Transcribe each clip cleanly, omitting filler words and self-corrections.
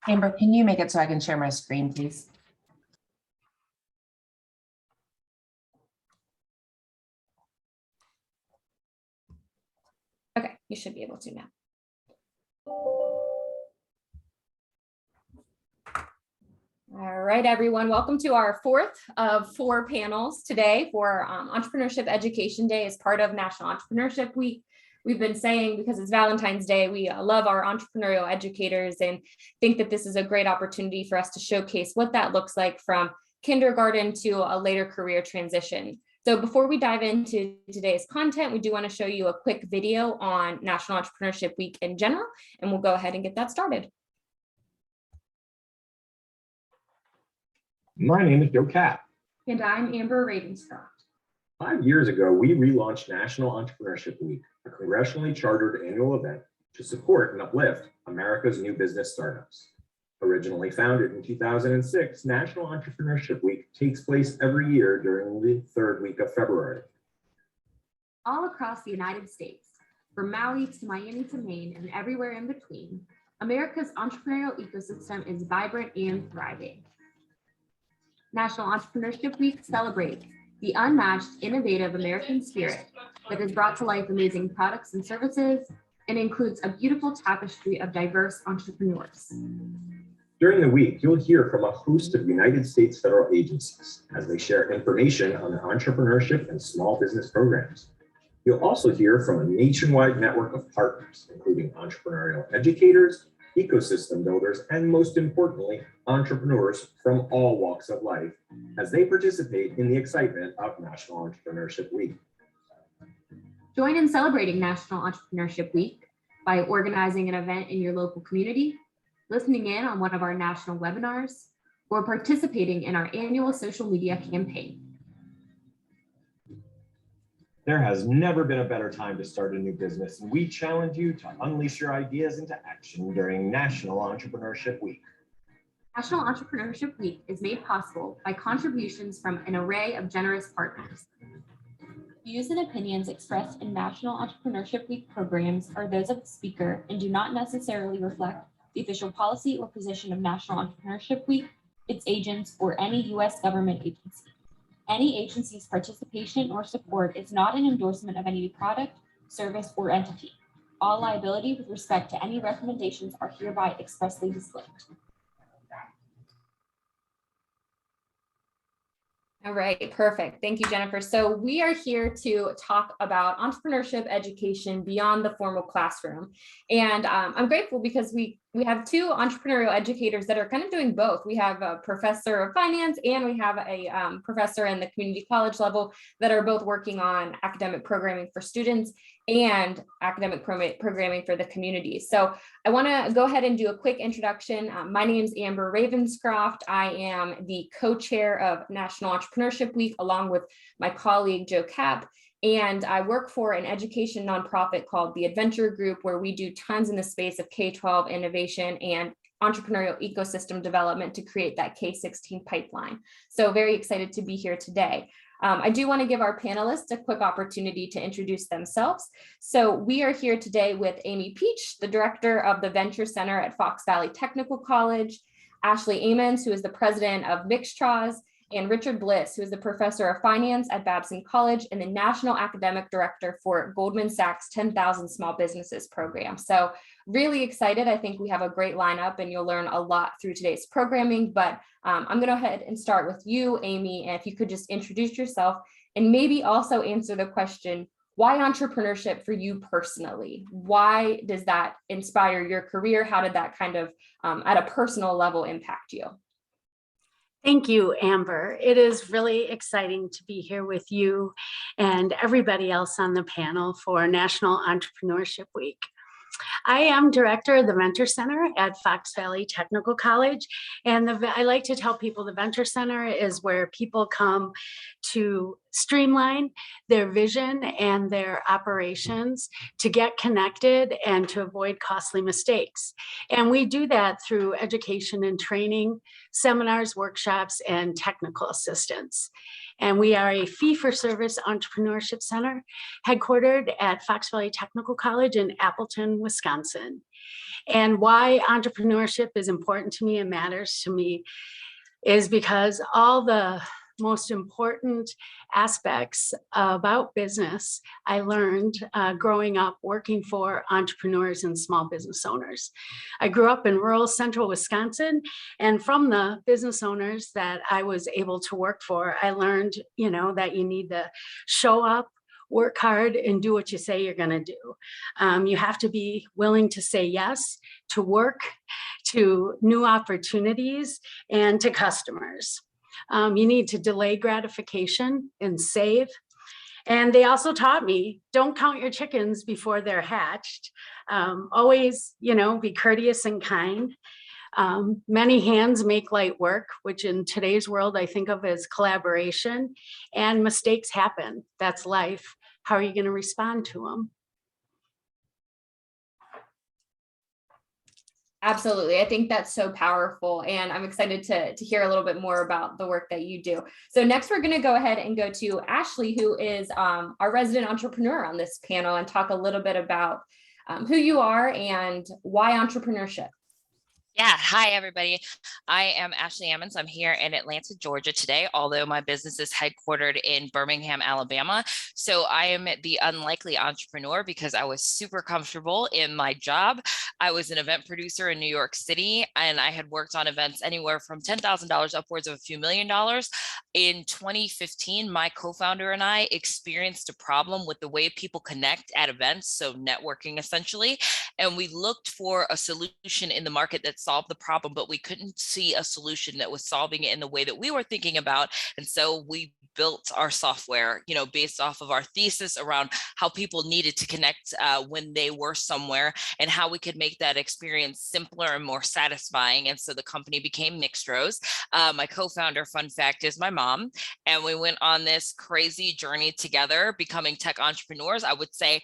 Amber, can you make it so I can share my screen, please? Okay, you should be able to now. All right, everyone, welcome to our fourth of 4 panels today for Entrepreneurship Education Day as part of National Entrepreneurship Week. We've been saying, because it's Valentine's Day, we love our entrepreneurial educators and think that this is a great opportunity for us to showcase what that looks like from kindergarten to a later career transition. So before we dive into today's content, we do want to show you a quick video on National Entrepreneurship Week in general, and we'll go ahead and get that started. My name is Joe Kapp. And I'm Amber Ravenscroft. 5 years ago, we relaunched National Entrepreneurship Week, a congressionally chartered annual event to support and uplift America's new business startups. Originally founded in 2006, National Entrepreneurship Week takes place every year during the 3rd week of February. All across the United States, from Maui to Miami to Maine and everywhere in between, America's entrepreneurial ecosystem is vibrant and thriving. National Entrepreneurship Week celebrates the unmatched, innovative American spirit that has brought to life amazing products and services and includes a beautiful tapestry of diverse entrepreneurs. During the week, you'll hear from a host of United States federal agencies as they share information on entrepreneurship and small business programs. You'll also hear from a nationwide network of partners, including entrepreneurial educators, ecosystem builders, and most importantly, entrepreneurs from all walks of life as they participate in the excitement of National Entrepreneurship Week. Join in celebrating National Entrepreneurship Week by organizing an event in your local community, listening in on one of our national webinars, or participating in our annual social media campaign. There has never been a better time to start a new business, and we challenge you to unleash your ideas into action during National Entrepreneurship Week. National Entrepreneurship Week is made possible by contributions from an array of generous partners. Views and opinions expressed in National Entrepreneurship Week programs are those of the speaker and do not necessarily reflect the official policy or position of National Entrepreneurship Week, its agents, or any U.S. government agency. Any agency's participation or support is not an endorsement of any product, service, or entity. All liability with respect to any recommendations are hereby expressly disclaimed. All right, perfect. Thank you, Jennifer. So we are here to talk about entrepreneurship education beyond the formal classroom. And I'm grateful because we have 2 entrepreneurial educators that are kind of doing both. We have a professor of finance and we have a professor in the community college level that are both working on academic programming for students and academic programming for the community. So I want to go ahead and do a quick introduction. My name is Amber Ravenscroft. I am the co-chair of National Entrepreneurship Week along with my colleague Joe Kapp. And I work for an education nonprofit called the Adventure Group, where we do tons in the space of K-12 innovation and entrepreneurial ecosystem development to create that K-16 pipeline. So very excited to be here today. I do want to give our panelists a quick opportunity to introduce themselves. So we are here today with Amy Peach, the director of the Venture Center at Fox Valley Technical College, Ashley Amons, who is the president of Mixtras, and Richard Bliss, who is the professor of finance at Babson College and the national academic director for Goldman Sachs 10,000 Small Businesses program. So really excited. I think we have a great lineup and you'll learn a lot through today's programming, but I'm going to go ahead and start with you, Amy, and if you could just introduce yourself and maybe also answer the question, why entrepreneurship for you personally? Why does that inspire your career? How did that kind of at a personal level impact you? Thank you, Amber. It is really exciting to be here with you and everybody else on the panel for National Entrepreneurship Week. I am director of the Venture Center at Fox Valley Technical College. And I like to tell people the Venture Center is where people come to streamline their vision and their operations to get connected and to avoid costly mistakes. And we do that through education and training, seminars, workshops, and technical assistance. And we are a fee-for-service entrepreneurship center headquartered at Fox Valley Technical College in Appleton, Wisconsin. And why entrepreneurship is important to me and matters to me is because all the most important aspects about business I learned growing up working for entrepreneurs and small business owners. I grew up in rural central Wisconsin, and from the business owners that I was able to work for, I learned, that you need to show up, work hard, and do what you say you're going to do. You have to be willing to say yes to work, to new opportunities, and to customers. You need to delay gratification and save. And they also taught me, don't count your chickens before they're hatched. Always, be courteous and kind. Many hands make light work, which in today's world, I think of as collaboration, and mistakes happen. That's life. How are you going to respond to them? Absolutely. I think that's so powerful. And I'm excited to hear a little bit more about the work that you do. So next, we're going to go ahead and go to Ashley, who is our resident entrepreneur on this panel, and talk a little bit about who you are and why entrepreneurship. Yeah. Hi, everybody. I am Ashley Ammons. I'm here in Atlanta, Georgia today, although my business is headquartered in Birmingham, Alabama. So I am the unlikely entrepreneur because I was super comfortable in my job. I was an event producer in New York City, and I had worked on events anywhere from $10,000 upwards of a few $1 million. In 2015, my co-founder and I experienced a problem with the way people connect at events, so networking essentially. And we looked for a solution in the market that solved the problem, but we couldn't see a solution that was solving it in the way that we were thinking about. And so we built our software, based off of our thesis around how people needed to connect when they were somewhere, and how we could make that experience simpler and more satisfying. And so the company became Mixtros. My co-founder, fun fact, is my mom. And we went on this crazy journey together, becoming tech entrepreneurs. I would say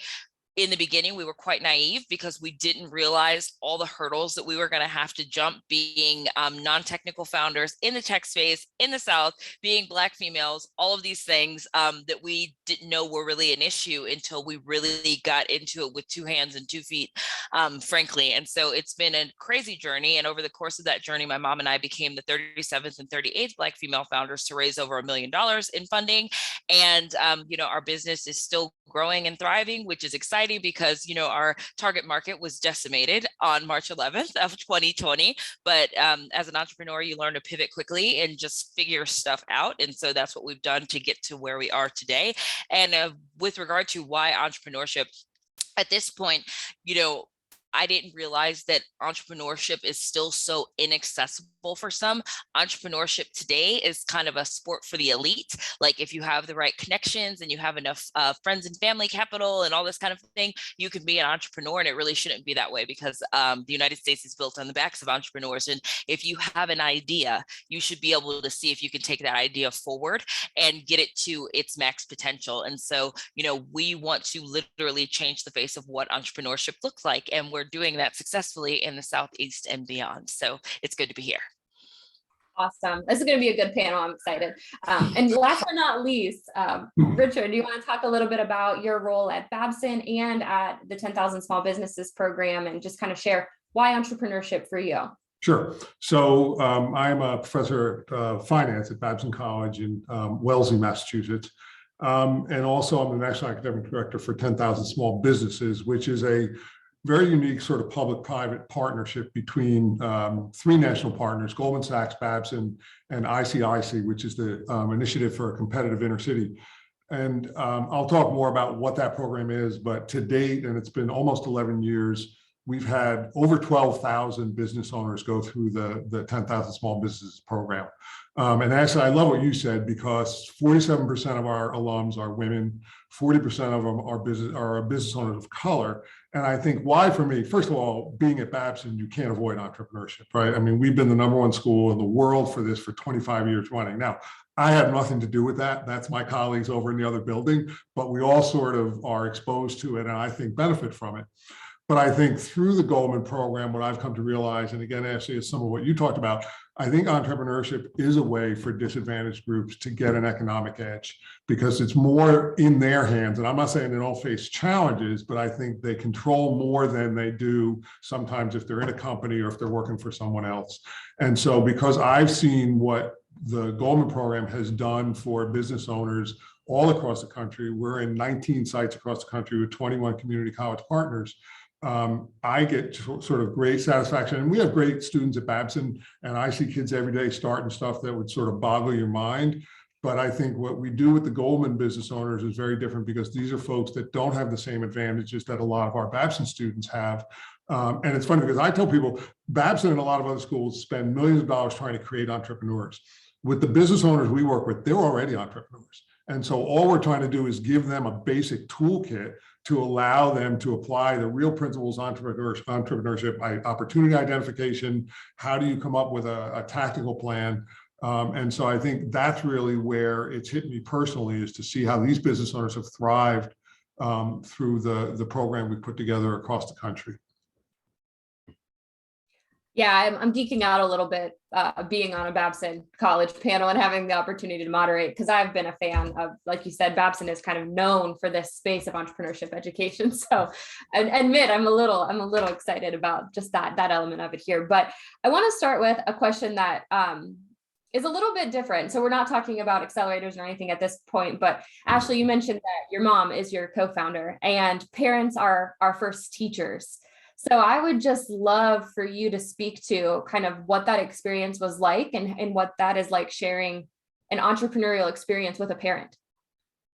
in the beginning, we were quite naive because we didn't realize all the hurdles that we were going to have to jump, being non-technical founders in the tech space in the South, being Black females, all of these things that we didn't know were really an issue until we really got into it with 2 hands and 2 feet, frankly. And so it's been a crazy journey. And over the course of that journey, my mom and I became the 37th and 38th Black female founders to raise over $1 million in funding. And, our business is still growing and thriving, which is exciting because, our target market was decimated on March 11th of 2020. But as an entrepreneur, you learn to pivot quickly and just figure stuff out. And so that's what we've done to get to where we are today. And with regard to why entrepreneurship, at this point, I didn't realize that entrepreneurship is still so inaccessible for some. Entrepreneurship today is kind of a sport for the elite. Like if you have the right connections and you have enough friends and family capital and all this kind of thing, you can be an entrepreneur. And it really shouldn't be that way because the United States is built on the backs of entrepreneurs. And if you have an idea, you should be able to see if you can take that idea forward and get it to its max potential. And so, we want to literally change the face of what entrepreneurship looks like. And we're doing that successfully in the Southeast and beyond. So it's good to be here. Awesome. This is going to be a good panel. I'm excited. And last but not least, Richard, do you want to talk a little bit about your role at Babson and at the 10,000 Small Businesses program, and just kind of share why entrepreneurship for you? Sure. So I'm a professor of finance at Babson College in Wellesley, Massachusetts. And also I'm the National Academic Director for 10,000 Small Businesses, which is a very unique sort of public-private partnership between 3 national partners, Goldman Sachs, Babson, and ICIC, which is the Initiative for a Competitive Intercity. And I'll talk more about what that program is, but to date, and it's been almost 11 years, we've had over 12,000 business owners go through the 10,000 Small Businesses program. And actually, I love what you said, because 47% of our alums are women, 40% of them are business owners of color. And I think why for me, first of all, being at Babson, you can't avoid entrepreneurship, right? I mean, we've been the #1 school in the world for this for 25 years running. Now, I have nothing to do with that. That's my colleagues over in the other building, but we all sort of are exposed to it and I think benefit from it. But I think through the Goldman program, what I've come to realize, and again, Ashley, is some of what you talked about, I think entrepreneurship is a way for disadvantaged groups to get an economic edge because it's more in their hands. And I'm not saying they don't face challenges, but I think they control more than they do sometimes if they're in a company or if they're working for someone else. And so because I've seen what the Goldman program has done for business owners all across the country, we're in 19 sites across the country with 21 community college partners. I get sort of great satisfaction, and we have great students at Babson, and I see kids every day starting stuff that would sort of boggle your mind. But I think what we do with the Goldman business owners is very different because these are folks that don't have the same advantages that a lot of our Babson students have. And it's funny because I tell people Babson and a lot of other schools spend millions of dollars trying to create entrepreneurs. With the business owners we work with, they're already entrepreneurs. And so all we're trying to do is give them a basic toolkit to allow them to apply the real principles of entrepreneurship, opportunity identification. How do you come up with a tactical plan? And so I think that's really where it's hit me personally, is to see how these business owners have thrived through the program we put together across the country. Yeah, I'm geeking out a little bit being on a Babson college panel and having the opportunity to moderate, because I've been a fan of, like you said, Babson is kind of known for this space of entrepreneurship education. So I admit I'm a little excited about just that element of it here. But I want to start with a question that is a little bit different. So we're not talking about accelerators or anything at this point, but Ashley, you mentioned that your mom is your co-founder and parents are our first teachers. So I would just love for you to speak to kind of what that experience was like and what that is like sharing an entrepreneurial experience with a parent.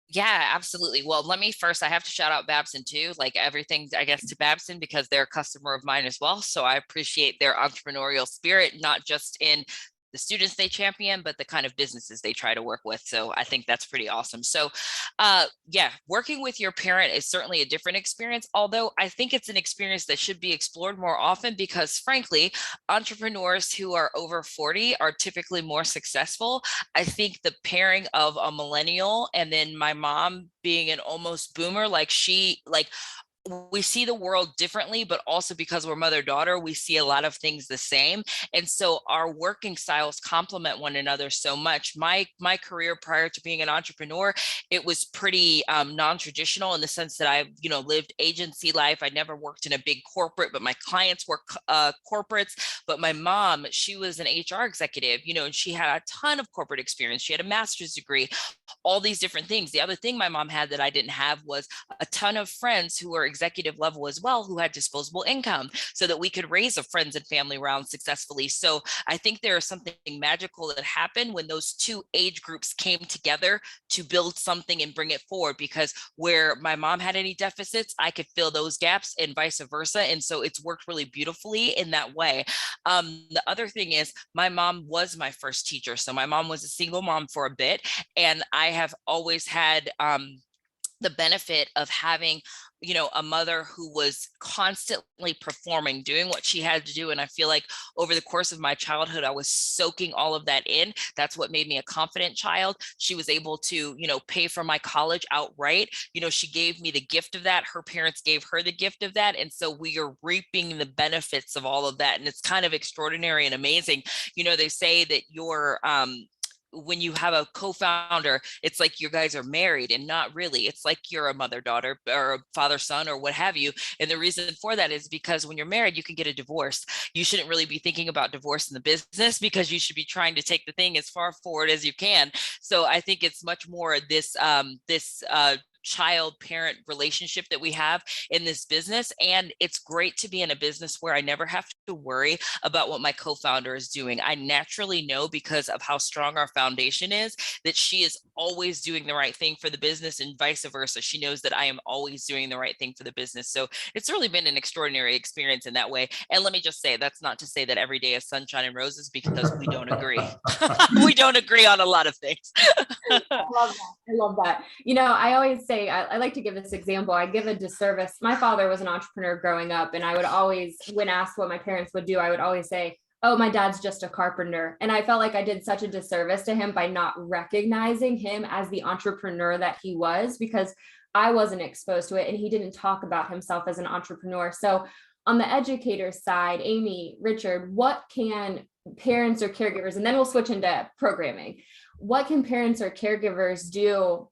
Yeah, absolutely. Well, I have to shout out Babson too, like everything, I guess, to Babson, because they're a customer of mine as well. So I appreciate their entrepreneurial spirit, not just in the students they champion, but the kind of businesses they try to work with. So I think that's pretty awesome. So yeah, working with your parent is certainly a different experience, although I think it's an experience that should be explored more often because frankly, entrepreneurs who are over 40 are typically more successful. I think the pairing of a millennial and then my mom being an almost boomer, we see the world differently, but also because we're mother-daughter, we see a lot of things the same. And so our working styles complement one another so much. My career prior to being an entrepreneur, it was pretty non-traditional in the sense that I, lived agency life. I never worked in a big corporate, but my clients were corporates. But my mom, she was an HR executive, and she had a ton of corporate experience. She had a master's degree, all these different things. The other thing my mom had that I didn't have was a ton of friends who were executive level as well, who had disposable income so that we could raise a friends and family round successfully. So I think there is something magical that happened when those two age groups came together to build something and bring it forward, because where my mom had any deficits, I could fill those gaps and vice versa. And so it's worked really beautifully in that way. The other thing is my mom was my first teacher. So my mom was a single mom for a bit, and I have always had the benefit of having a mother who was constantly performing, doing what she had to do. And I feel like over the course of my childhood, I was soaking all of that in. That's what made me a confident child. She was able to, pay for my college outright. She gave me the gift of that. Her parents gave her the gift of that. And so we are reaping the benefits of all of that. And it's kind of extraordinary and amazing. They say that when you have a co-founder, it's like you guys are married, and not really. It's like you're a mother-daughter or a father-son or what have you. And the reason for that is because when you're married, you can get a divorce. You shouldn't really be thinking about divorce in the business because you should be trying to take the thing as far forward as you can. So I think it's much more this child-parent relationship that we have in this business. And it's great to be in a business where I never have to worry about what my co-founder is doing. I naturally know, because of how strong our foundation is, that she is always doing the right thing for the business and vice versa. She knows that I am always doing the right thing for the business. So it's really been an extraordinary experience in that way. And let me just say, that's not to say that every day is sunshine and roses, because we don't agree. We don't agree on a lot of things. I love that. I always say, I like to give this example. I give a disservice. My father was an entrepreneur growing up, and I would always, when asked what my parents would do, I would always say, oh, my dad's just a carpenter. And I felt like I did such a disservice to him by not recognizing him as the entrepreneur that he was, because I wasn't exposed to it and he didn't talk about himself as an entrepreneur. So on the educator side, Amy, Richard, what can parents or caregivers, and then we'll switch into programming. What can parents or caregivers do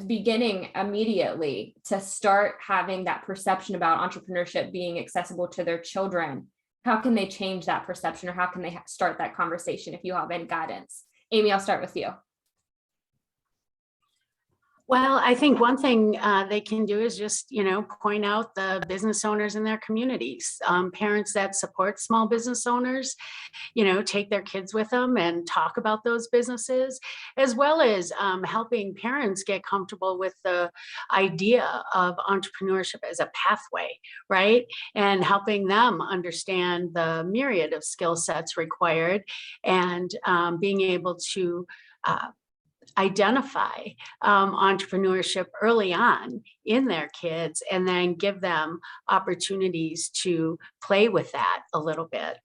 beginning immediately to start having that perception about entrepreneurship being accessible to their children? How can they change that perception, or how can they start that conversation if you have any guidance? Amy, I'll start with you. Well, I think one thing they can do is just, point out the business owners in their communities, parents that support small business owners, take their kids with them and talk about those businesses, as well as helping parents get comfortable with the idea of entrepreneurship as a pathway, right? And helping them understand the myriad of skill sets required, and being able to identify entrepreneurship early on in their kids, and then give them opportunities to play with that a little bit.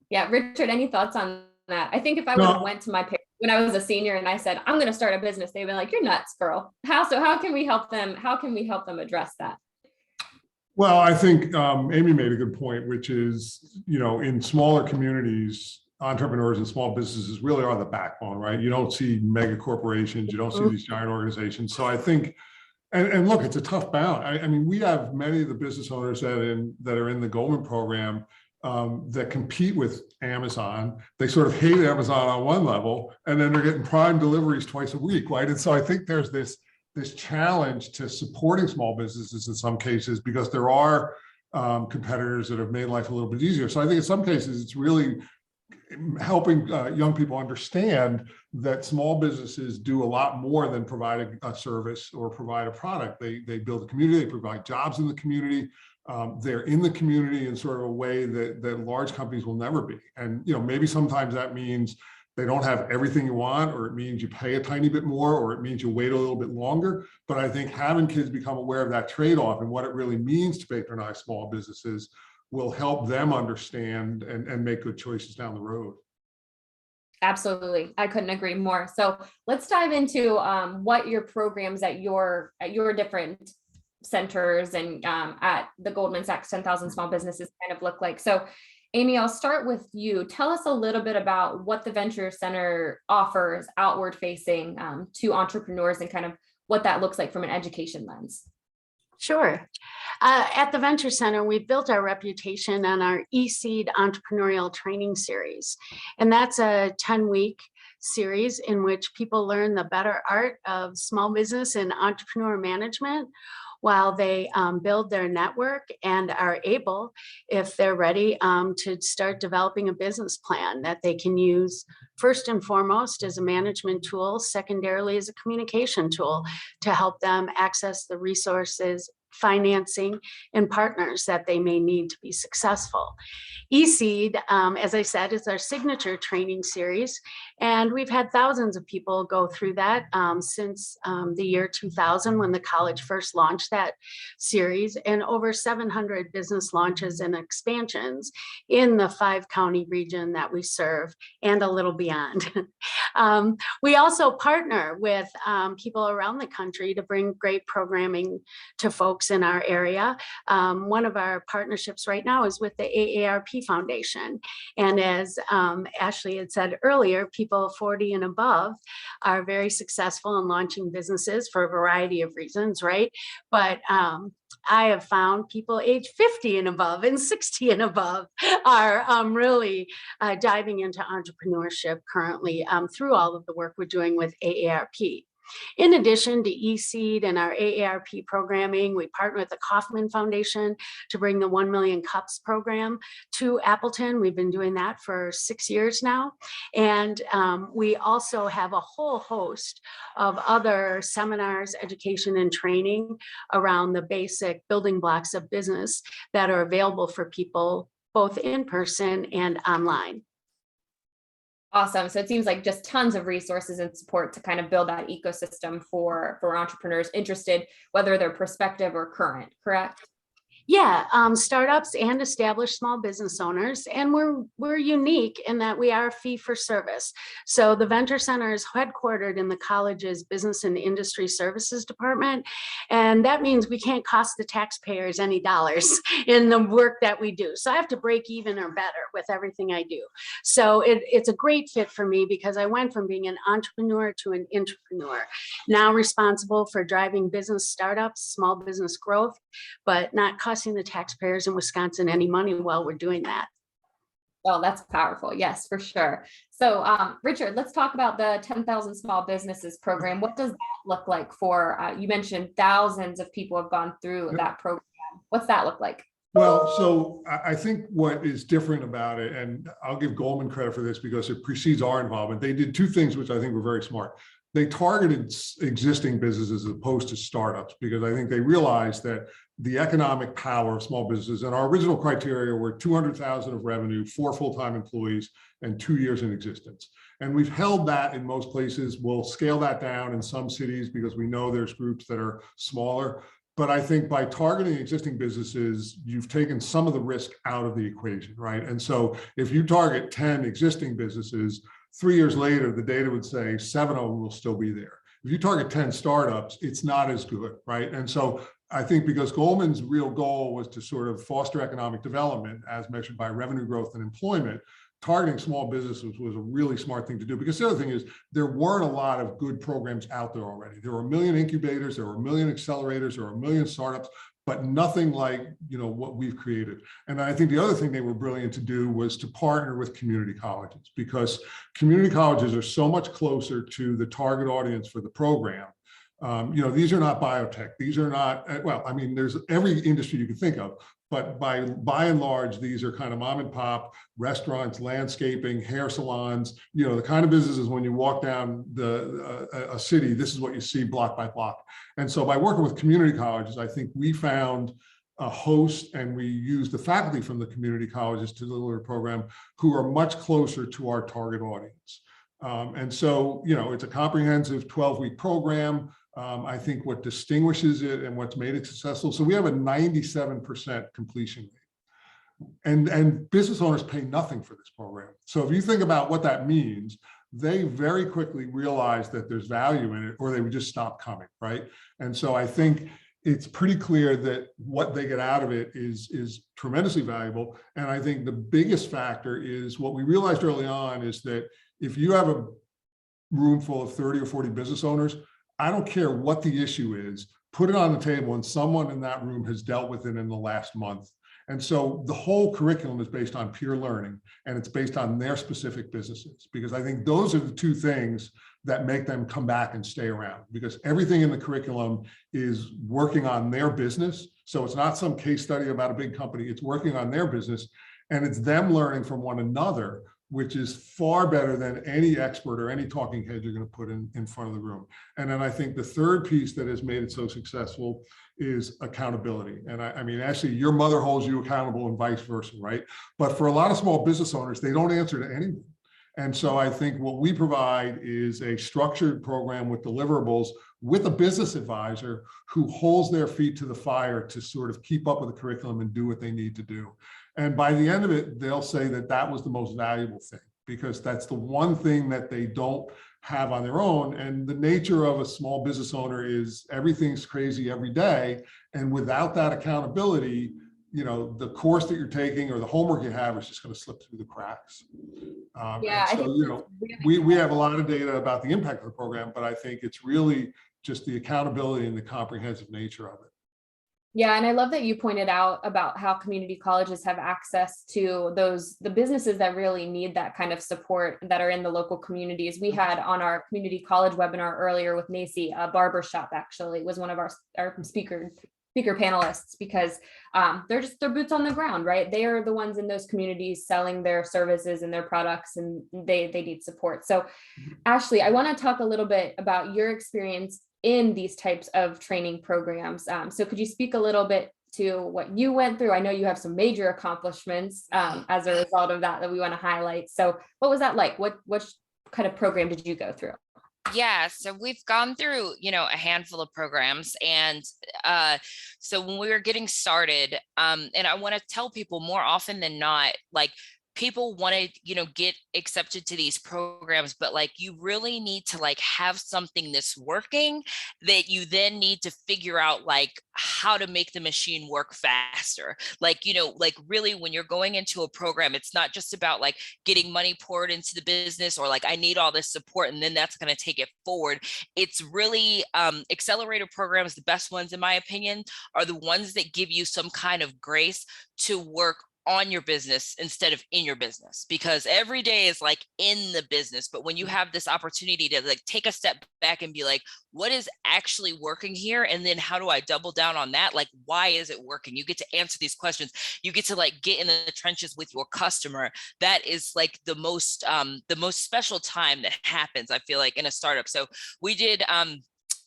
Yeah, Richard, any thoughts on that? I think if I would have went to my parents when I was a senior and I said, I'm going to start a business, they'd be like, you're nuts, girl. How can we help them? How can we help them address that? Well, I think Amy made a good point, which is, in smaller communities, entrepreneurs and small businesses really are the backbone, right? You don't see mega corporations, you don't see these giant organizations. So I think, and look, it's a tough balance. I mean, we have many of the business owners that are in the Goldman program that compete with Amazon. They sort of hate Amazon on one level, and then they're getting Prime deliveries twice a week, right? And so I think there's this challenge to supporting small businesses in some cases, because there are competitors that have made life a little bit easier. So I think in some cases it's really helping young people understand that small businesses do a lot more than provide a service or provide a product. They build a community, they provide jobs in the community. They're in the community in sort of a way that large companies will never be. And maybe sometimes that means they don't have everything you want, or it means you pay a tiny bit more, or it means you wait a little bit longer. But I think having kids become aware of that trade-off and what it really means to patronize small businesses will help them understand and make good choices down the road. Absolutely. I couldn't agree more. So let's dive into what your programs at your different centers and at the Goldman Sachs 10,000 small businesses kind of look like. So Amy, I'll start with you. Tell us a little bit about what the Venture Center offers outward facing to entrepreneurs, and kind of what that looks like from an education lens. Sure. At the Venture Center, we've built our reputation on our eSeed entrepreneurial training series. And that's a 10-week series in which people learn the better art of small business and entrepreneur management, while they build their network and are able, if they're ready, to start developing a business plan that they can use first and foremost as a management tool, secondarily as a communication tool, to help them access the resources, financing, and partners that they may need to be successful. eSeed, as I said, is our signature training series, and we've had thousands of people go through that since the year 2000, when the college first launched that series, and over 700 business launches and expansions in the 5-county region that we serve, and a little beyond. We also partner with people around the country to bring great programming to folks in our area. One of our partnerships right now is with the AARP Foundation. And as Ashley had said earlier, people 40 and above are very successful in launching businesses for a variety of reasons, right? But I have found people age 50 and above and 60 and above are really diving into entrepreneurship currently through all of the work we're doing with AARP. In addition to eSeed and our AARP programming, we partner with the Kauffman Foundation to bring the 1 Million Cups program to Appleton. We've been doing that for 6 years now. And we also have a whole host of other seminars, education, and training around the basic building blocks of business that are available for people both in person and online. Awesome. So it seems like just tons of resources and support to kind of build that ecosystem for entrepreneurs interested, whether they're prospective or current, correct? Yeah, startups and established small business owners, and we're unique in that we are fee for service. So the Venture Center is headquartered in the college's Business and Industry Services Department, and that means we can't cost the taxpayers any dollars in the work that we do. So I have to break even or better with everything I do. So it's a great fit for me because I went from being an entrepreneur to an intrapreneur, now responsible for driving business startups, small business growth, but not costing the taxpayers in Wisconsin any money while we're doing that. Oh, that's powerful. Yes, for sure. So, Richard, let's talk about the 10,000 Small Businesses program. What does that look like for, you mentioned thousands of people have gone through that program. What's that look like? Well, so I think what is different about it, and I'll give Goldman credit for this because it precedes our involvement. They did two things which I think were very smart. They targeted existing businesses as opposed to startups because I think they realized that the economic power of small businesses, and our original criteria were 200,000 of revenue, 4 full-time employees, and 2 years in existence. And we've held that in most places. We'll scale that down in some cities because we know there's groups that are smaller. But I think by targeting existing businesses, you've taken some of the risk out of the equation, right? And so if you target 10 existing businesses, 3 years later, the data would say 7 of them will still be there. If you target 10 startups, it's not as good, right? And so I think because Goldman's real goal was to sort of foster economic development as measured by revenue growth and employment, targeting small businesses was a really smart thing to do. Because the other thing is there weren't a lot of good programs out there already. There were 1 million incubators, there were 1 million accelerators, there were 1 million startups, but nothing like, you know, what we've created. And I think the other thing they were brilliant to do was to partner with community colleges, because community colleges are so much closer to the target audience for the program. You know, these are not biotech. These are not, well, I mean, there's every industry you can think of, but by and large, these are kind of mom and pop restaurants, landscaping, hair salons, you know, the kind of businesses when you walk down a city, this is what you see block by block. And so by working with community colleges, I think we found a host and we use the faculty from the community colleges to deliver a program who are much closer to our target audience. And so, you know, it's a comprehensive 12-week program. I think what distinguishes it and what's made it successful. So we have a 97% completion rate, and business owners pay nothing for this program. So if you think about what that means, they very quickly realize that there's value in it, or they would just stop coming, right? And so I think it's pretty clear that what they get out of it is tremendously valuable. And I think the biggest factor is what we realized early on is that if you have a room full of 30 or 40 business owners, I don't care what the issue is, put it on the table and someone in that room has dealt with it in the last month. And so the whole curriculum is based on peer learning, and it's based on their specific businesses, because I think those are the two things that make them come back and stay around, because everything in the curriculum is working on their business. So it's not some case study about a big company, it's working on their business, and it's them learning from one another, which is far better than any expert or any talking head you're going to put in front of the room. And then I think the third piece that has made it so successful is accountability. And I mean, actually, your mother holds you accountable and vice versa, right? But for a lot of small business owners, they don't answer to anyone. And so I think what we provide is a structured program with deliverables with a business advisor who holds their feet to the fire to sort of keep up with the curriculum and do what they need to do. And by the end of it, they'll say that that was the most valuable thing, because that's the one thing that they don't have on their own. And the nature of a small business owner is everything's crazy every day. And without that accountability, you know, the course that you're taking or the homework you have is just going to slip through the cracks. Yeah, so, you know, we have a lot of data about the impact of the program, but I think it's really just the accountability and the comprehensive nature of it. Yeah, and I love that you pointed out about how community colleges have access to the businesses that really need that kind of support that are in the local communities. We had on our community college webinar earlier with Macy, a barbershop actually was one of our speaker panelists, because they're boots on the ground, right? They are the ones in those communities selling their services and their products, and they need support. So Ashley, I want to talk a little bit about your experience in these types of training programs. So could you speak a little bit to what you went through? I know you have some major accomplishments as a result of that we want to highlight. So what was that like? What kind of program did you go through? Yeah, so we've gone through, a handful of programs. And so when we were getting started, and I want to tell people more often than not, like people want to, get accepted to these programs, but like you really need to like have something that's working that you then need to figure out like how to make the machine work faster. Like, like really when you're going into a program, it's not just about like getting money poured into the business or like I need all this support and then that's going to take it forward. It's really accelerator programs, the best ones in my opinion, are the ones that give you some kind of grace to work on your business instead of in your business, because every day is like in the business. But when you have this opportunity to like take a step back and be like, what is actually working here? And then how do I double down on that? Like, why is it working? You get to answer these questions. You get to like get in the trenches with your customer. That is like the most special time that happens, I feel like, in a startup. So we did,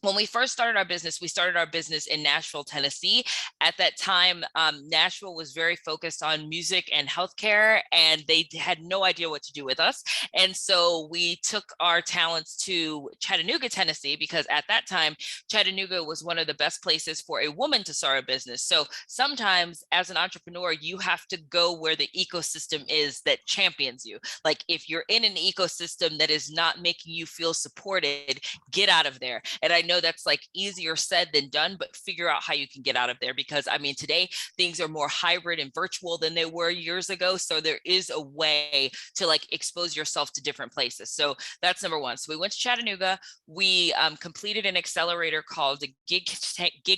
when we first started our business, we started our business in Nashville, Tennessee. At that time, Nashville was very focused on music and healthcare, and they had no idea what to do with us. And so we took our talents to Chattanooga, Tennessee, because at that time, Chattanooga was one of the best places for a woman to start a business. So sometimes as an entrepreneur, you have to go where the ecosystem is that champions you. Like if you're in an ecosystem that is not making you feel supported, get out of there. And I know that's like easier said than done, but figure out how you can get out of there, because I mean, today things are more hybrid and virtual than they were years ago. So there is a way to like expose yourself to different places. So that's number one. So we went to Chattanooga. We completed an accelerator called the Gig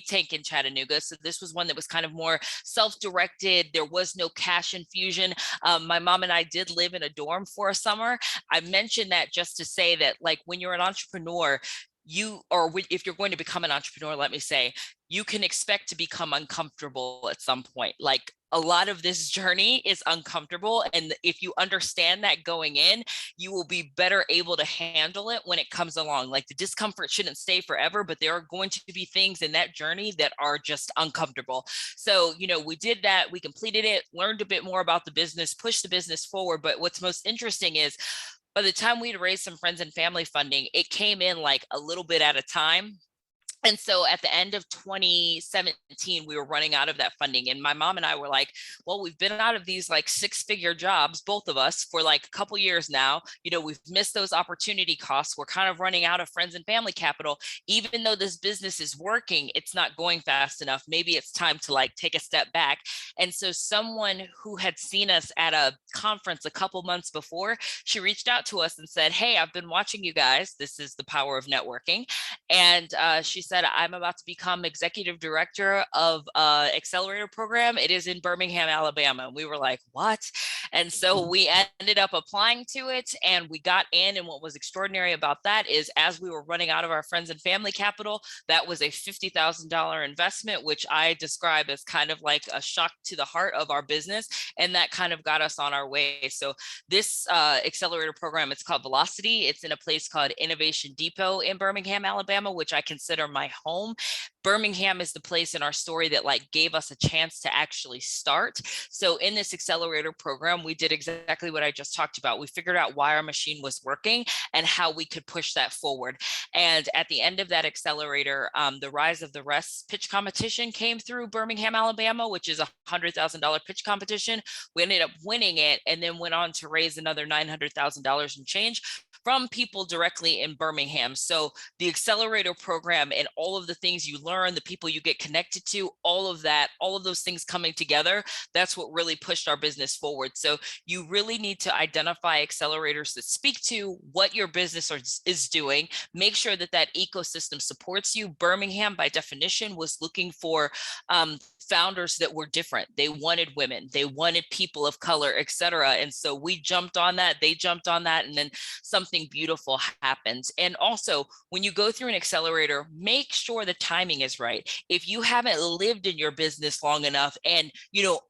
Tank in Chattanooga. So this was one that was kind of more self-directed. There was no cash infusion. My mom and I did live in a dorm for a summer. I mentioned that just to say that like when you're an entrepreneur, if you're going to become an entrepreneur, let me say, you can expect to become uncomfortable at some point. Like a lot of this journey is uncomfortable. And if you understand that going in, you will be better able to handle it when it comes along. Like the discomfort shouldn't stay forever, but there are going to be things in that journey that are just uncomfortable. So, we did that, we completed it, learned a bit more about the business, pushed the business forward. But what's most interesting is by the time we'd raised some friends and family funding, it came in like a little bit at a time. And so at the end of 2017, we were running out of that funding. And my mom and I were like, well, we've been out of these like 6-figure jobs, both of us, for like a couple years now. We've missed those opportunity costs. We're kind of running out of friends and family capital. Even though this business is working, it's not going fast enough. Maybe it's time to like take a step back. And so someone who had seen us at a conference a couple months before, she reached out to us and said, hey, I've been watching you guys. This is the power of networking. And she said, I'm about to become executive director of accelerator program. It is in Birmingham, Alabama. And we were like, what? And so we ended up applying to it and we got in. And what was extraordinary about that is as we were running out of our friends and family capital, that was a $50,000 investment, which I describe as kind of like a shock to the heart of our business. And that kind of got us on our way. So this accelerator program, it's called Velocity. It's in a place called Innovation Depot in Birmingham, Alabama, which I consider my home. Birmingham is the place in our story that like gave us a chance to actually start. So in this accelerator program, we did exactly what I just talked about. We figured out why our machine was working and how we could push that forward. And at the end of that accelerator, the Rise of the Rest pitch competition came through Birmingham, Alabama, which is a $100,000 pitch competition. We ended up winning it and then went on to raise another $900,000 and change from people directly in Birmingham. So the accelerator program and all of the things you learn, the people you get connected to, all of that, all of those things coming together, that's what really pushed our business forward. So you really need to identify accelerators that speak to what your business is doing. Make sure that that ecosystem supports you. Birmingham, by definition, was looking for founders that were different. They wanted women, they wanted people of color, et cetera. And so we jumped on that, they jumped on that, and then something beautiful happens. And also, when you go through an accelerator, make sure the timing is right. If you haven't lived in your business long enough and,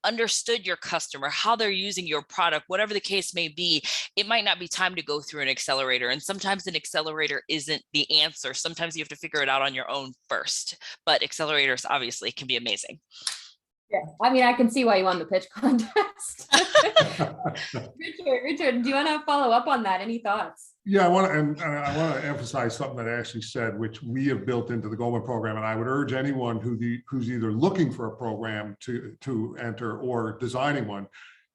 understood your customer, how they're using your product, whatever the case may be, it might not be time to go through an accelerator. And sometimes an accelerator isn't the answer. Sometimes you have to figure it out on your own first, but accelerators obviously can be amazing. Yeah, I mean, I can see why you won the pitch contest. Richard, do you want to follow up on that? Any thoughts? Yeah, I want to, and I want to emphasize something that Ashley said, which we have built into the Goldman program. And I would urge anyone who's either looking for a program to enter or designing one,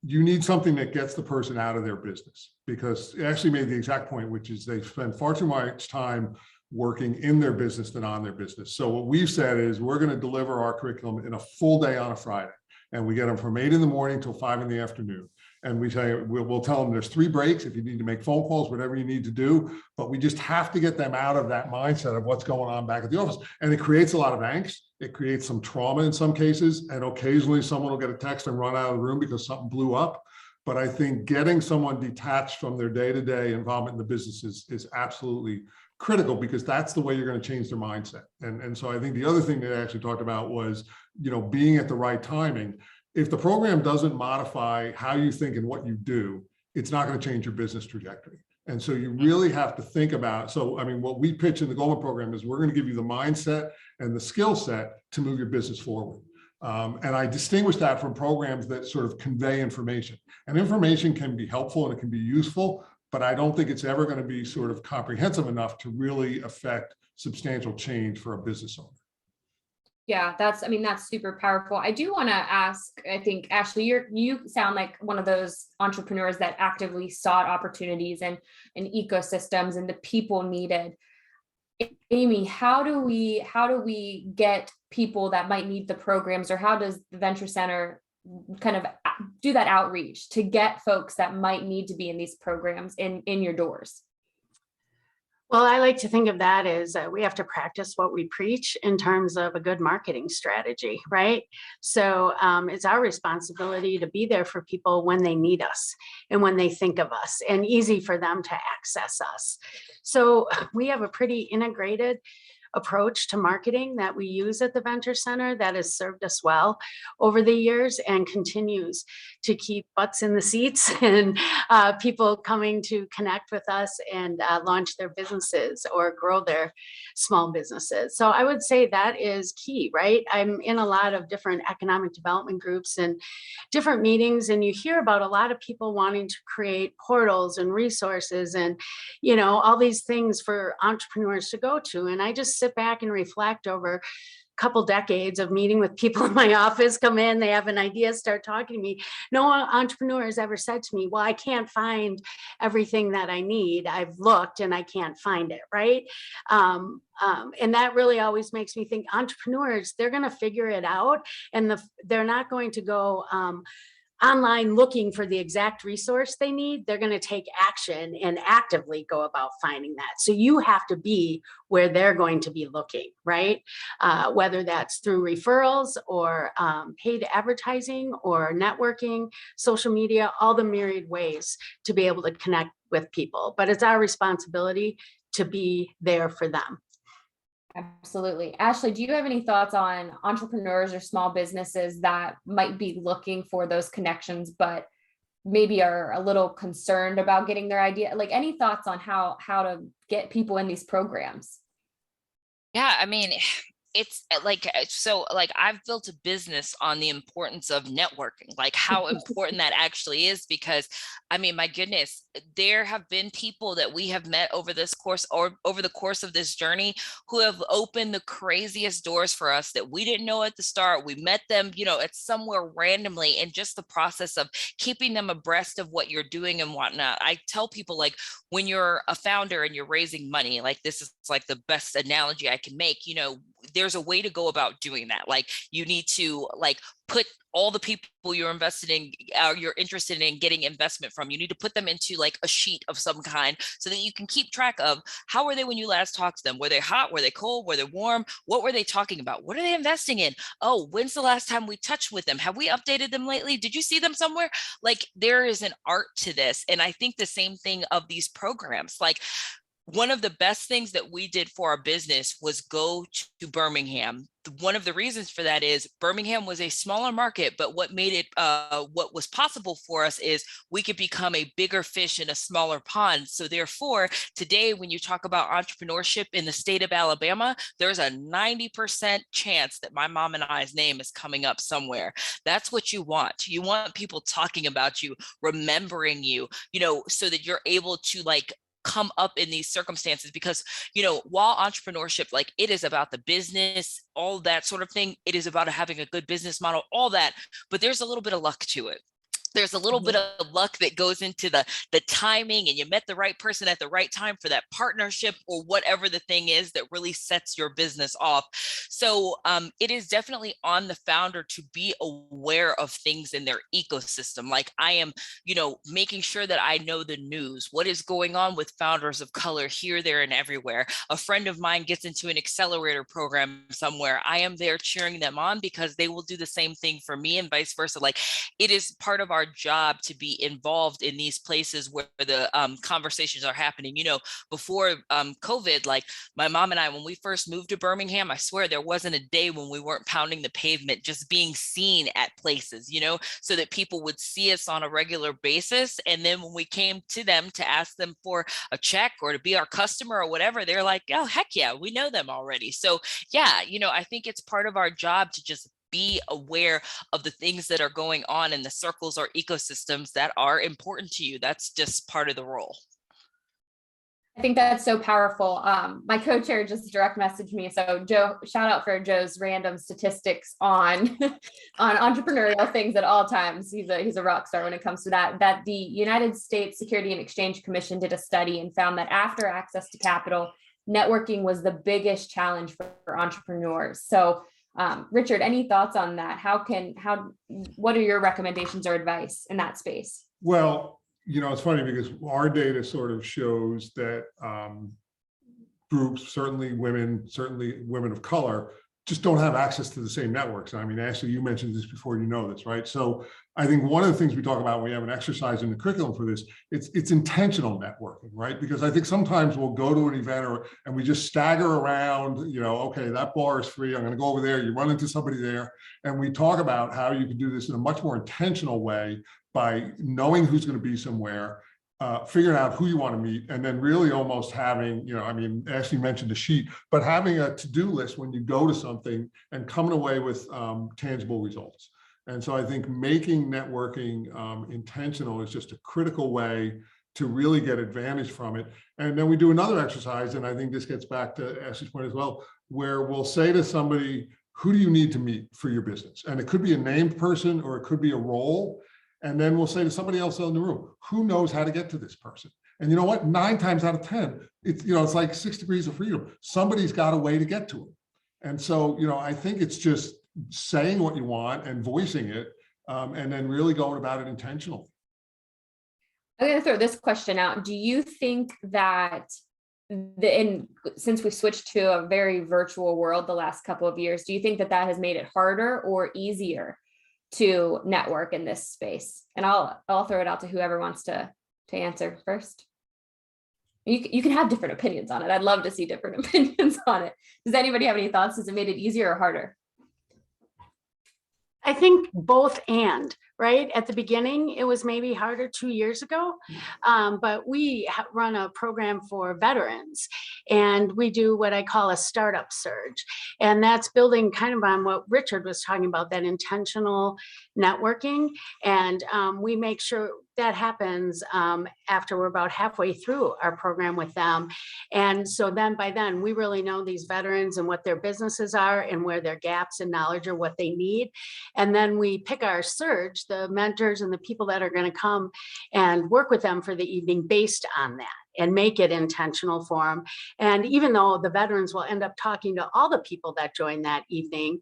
you need something that gets the person out of their business, because Ashley made the exact point, which is they spend far too much time working in their business than on their business. So what we've said is we're going to deliver our curriculum in a full day on a Friday, and we get them from 8 in the morning till 5 in the afternoon. And we say, we'll tell them there's 3 breaks if you need to make phone calls, whatever you need to do, but we just have to get them out of that mindset of what's going on back at the office. And it creates a lot of angst. It creates some trauma in some cases. And occasionally someone will get a text and run out of the room because something blew up. But I think getting someone detached from their day-to-day involvement in the business is absolutely critical, because that's the way you're going to change their mindset. And so I think the other thing that I actually talked about was, being at the right timing. If the program doesn't modify how you think and what you do, it's not going to change your business trajectory. And so you really have to think about, so I mean, what we pitch in the Goldman program is we're going to give you the mindset and the skill set to move your business forward. And I distinguish that from programs that sort of convey information. And information can be helpful and it can be useful, but I don't think it's ever going to be sort of comprehensive enough to really affect substantial change for a business owner. Yeah, that's super powerful. I do want to ask, I think, Ashley, you sound like one of those entrepreneurs that actively sought opportunities and ecosystems and the people needed. Amy, how do we get people that might need the programs, or how does the Venture Center kind of do that outreach to get folks that might need to be in these programs in your doors? Well, I like to think of that as we have to practice what we preach in terms of a good marketing strategy, right? So it's our responsibility to be there for people when they need us and when they think of us, and easy for them to access us. So we have a pretty integrated approach to marketing that we use at the Venture Center that has served us well over the years and continues to keep butts in the seats and people coming to connect with us and launch their businesses or grow their small businesses. So I would say that is key, right? I'm in a lot of different economic development groups and different meetings, and you hear about a lot of people wanting to create portals and resources and, all these things for entrepreneurs to go to. And I just sit back and reflect over a couple decades of meeting with people in my office, come in, they have an idea, start talking to me. No entrepreneur has ever said to me, well, I can't find everything that I need. I've looked and I can't find it, right? And that really always makes me think entrepreneurs, they're going to figure it out, and they're not going to go online looking for the exact resource they need. They're going to take action and actively go about finding that. So you have to be where they're going to be looking, right? Whether that's through referrals or paid advertising or networking, social media, all the myriad ways to be able to connect with people. But it's our responsibility to be there for them. Absolutely. Ashley, do you have any thoughts on entrepreneurs or small businesses that might be looking for those connections, but maybe are a little concerned about getting their idea? Like, any thoughts on how to get people in these programs? Yeah, I mean, it's like I've built a business on the importance of networking, like how important that actually is, because I mean, my goodness, there have been people that we have met over the course of this journey who have opened the craziest doors for us that we didn't know at the start. We met them, at somewhere randomly, and just the process of keeping them abreast of what you're doing and whatnot. I tell people, like, when you're a founder and you're raising money, like, this is like the best analogy I can make, there's a way to go about doing that. Like, you need to put all the people you're interested in getting investment from, you need to put them into like a sheet of some kind so that you can keep track of how were they when you last talked to them? Were they hot? Were they cold? Were they warm? What were they talking about? What are they investing in? Oh, when's the last time we touched with them? Have we updated them lately? Did you see them somewhere? Like, there is an art to this. And I think the same thing of these programs. Like, one of the best things that we did for our business was go to Birmingham. One of the reasons for that is Birmingham was a smaller market, but what made it, what was possible for us is we could become a bigger fish in a smaller pond. So therefore, today, when you talk about entrepreneurship in the state of Alabama, there's a 90% chance that my mom and I's name is coming up somewhere. That's what you want. You want people talking about you, remembering you, so that you're able to come up in these circumstances, because, you know, while entrepreneurship, like, it is about the business, all that sort of thing, it is about having a good business model, all that, but there's a little bit of luck to it. There's a little bit of luck that goes into the timing, and you met the right person at the right time for that partnership, or whatever the thing is that really sets your business off. So it is definitely on the founder to be aware of things in their ecosystem. Like, I am, you know, making sure that I know the news, what is going on with founders of color here, there, and everywhere. A friend of mine gets into an accelerator program somewhere, I am there cheering them on, because they will do the same thing for me, and vice versa. Like, it is part of our job to be involved in these places where the conversations are happening. You know, before COVID, like, my mom and I, when we first moved to Birmingham, I swear there wasn't a day when we weren't pounding the pavement, just being seen at places, you know, so that people would see us on a regular basis. And then when we came to them to ask them for a check or to be our customer or whatever, they're like, oh, heck yeah, we know them already. So yeah, you know, I think it's part of our job to just be aware of the things that are going on in the circles or ecosystems that are important to you. That's just part of the role. I think that's so powerful. My co-chair just direct messaged me. So Joe, shout out for Joe's random statistics on on entrepreneurial things at all times. He's a rock star when it comes to that. That the United States Security and Exchange Commission did a study and found that after access to capital, networking was the biggest challenge for entrepreneurs. So Richard, any thoughts on that? What are your recommendations or advice in that space? Well, you know, it's funny because our data sort of shows that groups, certainly women of color, just don't have access to the same networks. I mean, Ashley, you mentioned this before, you know this, right? So I think one of the things we talk about, we have an exercise in the curriculum for this, it's intentional networking, right? Because I think sometimes we'll go to an event and we just stagger around, you know, okay, that bar is free, I'm gonna go over there, you run into somebody there, and we talk about how you can do this in a much more intentional way by knowing who's gonna be somewhere, figuring out who you want to meet, and then really almost having, you know, I mean, Ashley mentioned a sheet, but having a to-do list when you go to something and coming away with tangible results. And so I think making networking intentional is just a critical way to really get advantage from it. And then we do another exercise, and I think this gets back to Ashley's point as well, where we'll say to somebody, who do you need to meet for your business? And it could be a named person or it could be a role. And then we'll say to somebody else in the room, who knows how to get to this person? And you know what? 9 times out of 10, it's, you know, it's like 6 degrees of freedom. Somebody's got a way to get to it. And so, you know, I think it's just saying what you want and voicing it, and then really going about it intentionally. I'm going to throw this question out. Do you think that since we switched to a very virtual world the last couple of years, do you think that has made it harder or easier to network in this space? And I'll throw it out to whoever wants to answer first. You can have different opinions on it. I'd love to see different opinions on it. Does anybody have any thoughts? Has it made it easier or harder? I think both and, right? At the beginning, it was maybe harder 2 years ago, but we run a program for veterans, and we do what I call a startup surge. And that's building kind of on what Richard was talking about, that intentional networking. And we make sure that happens after we're about halfway through our program with them. And so then by then, we really know these veterans and what their businesses are and where their gaps in knowledge are, what they need. And then we pick our surge, the mentors and the people that are going to come and work with them for the evening based on that, and make it intentional for them. And even though the veterans will end up talking to all the people that join that evening,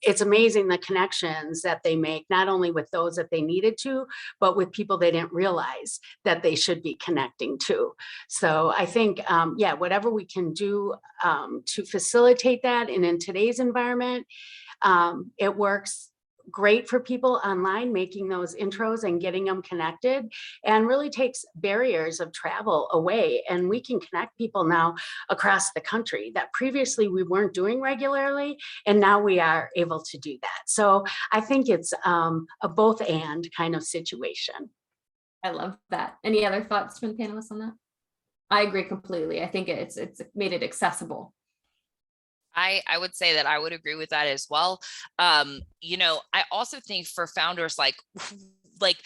it's amazing the connections that they make, not only with those that they needed to, but with people they didn't realize that they should be connecting to. So I think, yeah, whatever we can do to facilitate that, and in today's environment, it works great for people online, making those intros and getting them connected, and really takes barriers of travel away. And we can connect people now across the country that previously we weren't doing regularly, and now we are able to do that. So I think it's a both and kind of situation. I love that. Any other thoughts from the panelists on that? I agree completely. I think it's made it accessible. I would say that I would agree with that as well. You know, I also think for founders, like like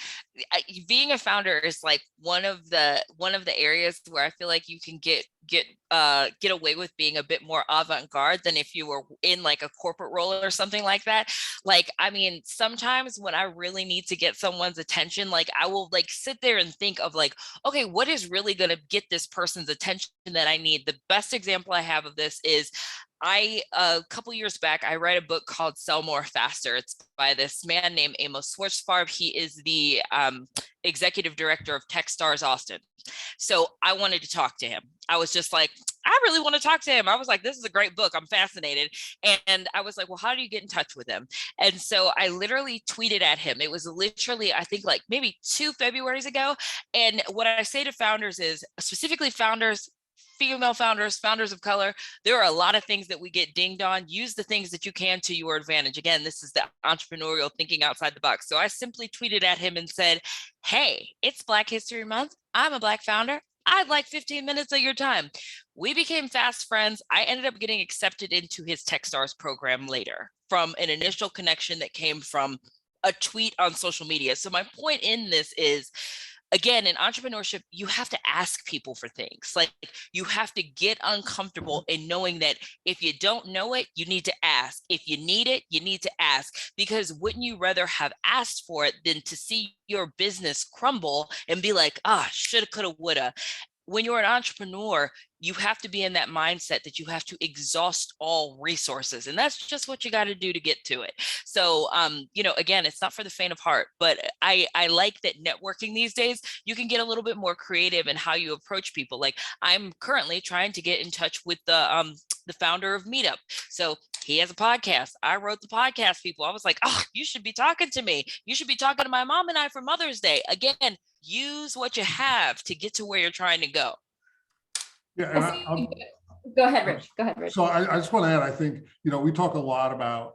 being a founder is like one of the areas where I feel like you can get away with being a bit more avant-garde than if you were in like a corporate role or something like that. Like, I mean, sometimes when I really need to get someone's attention, like I will like sit there and think of like, okay, what is really going to get this person's attention that I need? The best example I have of this is a couple years back, I read a book called Sell More Faster. It's by this man named Amos Schwarzfarb. He is the executive director of Techstars Austin. So I wanted to talk to him. I was just like, I really want to talk to him. I was like, this is a great book. I'm fascinated. And I was like, well, how do you get in touch with him? And so I literally tweeted at him. It was literally, I think like maybe 2 Februaries ago. And what I say to founders is, specifically founders, female founders, founders of color, there are a lot of things that we get dinged on. Use the things that you can to your advantage. Again, this is the entrepreneurial thinking outside the box. So I simply tweeted at him and said, hey, it's Black History Month. I'm a Black founder. I'd like 15 minutes of your time. We became fast friends. I ended up getting accepted into his Techstars program later from an initial connection that came from a tweet on social media. So my point in this is, again, in entrepreneurship, you have to ask people for things. Like you have to get uncomfortable in knowing that if you don't know it, you need to ask. If you need it, you need to ask, because wouldn't you rather have asked for it than to see your business crumble and be like, shoulda, coulda, woulda? When you're an entrepreneur, you have to be in that mindset that you have to exhaust all resources. And that's just what you got to do to get to it. So, again, it's not for the faint of heart, but I like that networking these days, you can get a little bit more creative in how you approach people. Like I'm currently trying to get in touch with the founder of Meetup. So he has a podcast. I wrote the podcast people. I was like, you should be talking to me. You should be talking to my mom and I for Mother's Day. Again, use what you have to get to where you're trying to go. Yeah, and Go ahead, Rich. Go ahead, Rich. So I just want to add, I think, we talk a lot about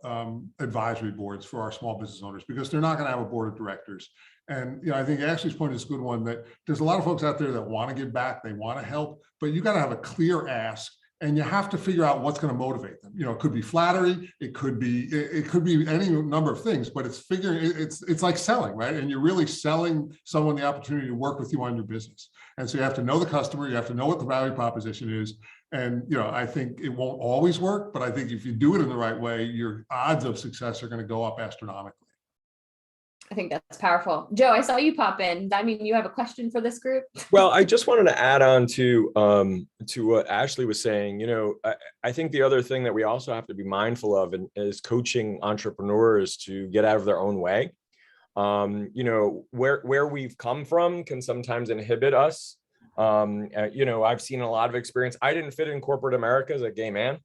advisory boards for our small business owners because they're not going to have a board of directors. And I think Ashley's point is a good one, that there's a lot of folks out there that want to give back, they want to help, but you got to have a clear ask. And you have to figure out what's going to motivate them. It could be flattery, it could be any number of things, but it's like selling, right? And you're really selling someone the opportunity to work with you on your business. And so you have to know the customer, you have to know what the value proposition is. And I think it won't always work, but I think if you do it in the right way, your odds of success are going to go up astronomically. I think that's powerful. Joe, I saw you pop in. I mean, you have a question for this group? Well, I just wanted to add on to what Ashley was saying. I think the other thing that we also have to be mindful of is coaching entrepreneurs to get out of their own way. Where we've come from can sometimes inhibit us. I've seen a lot of experience. I didn't fit in corporate America as a gay man.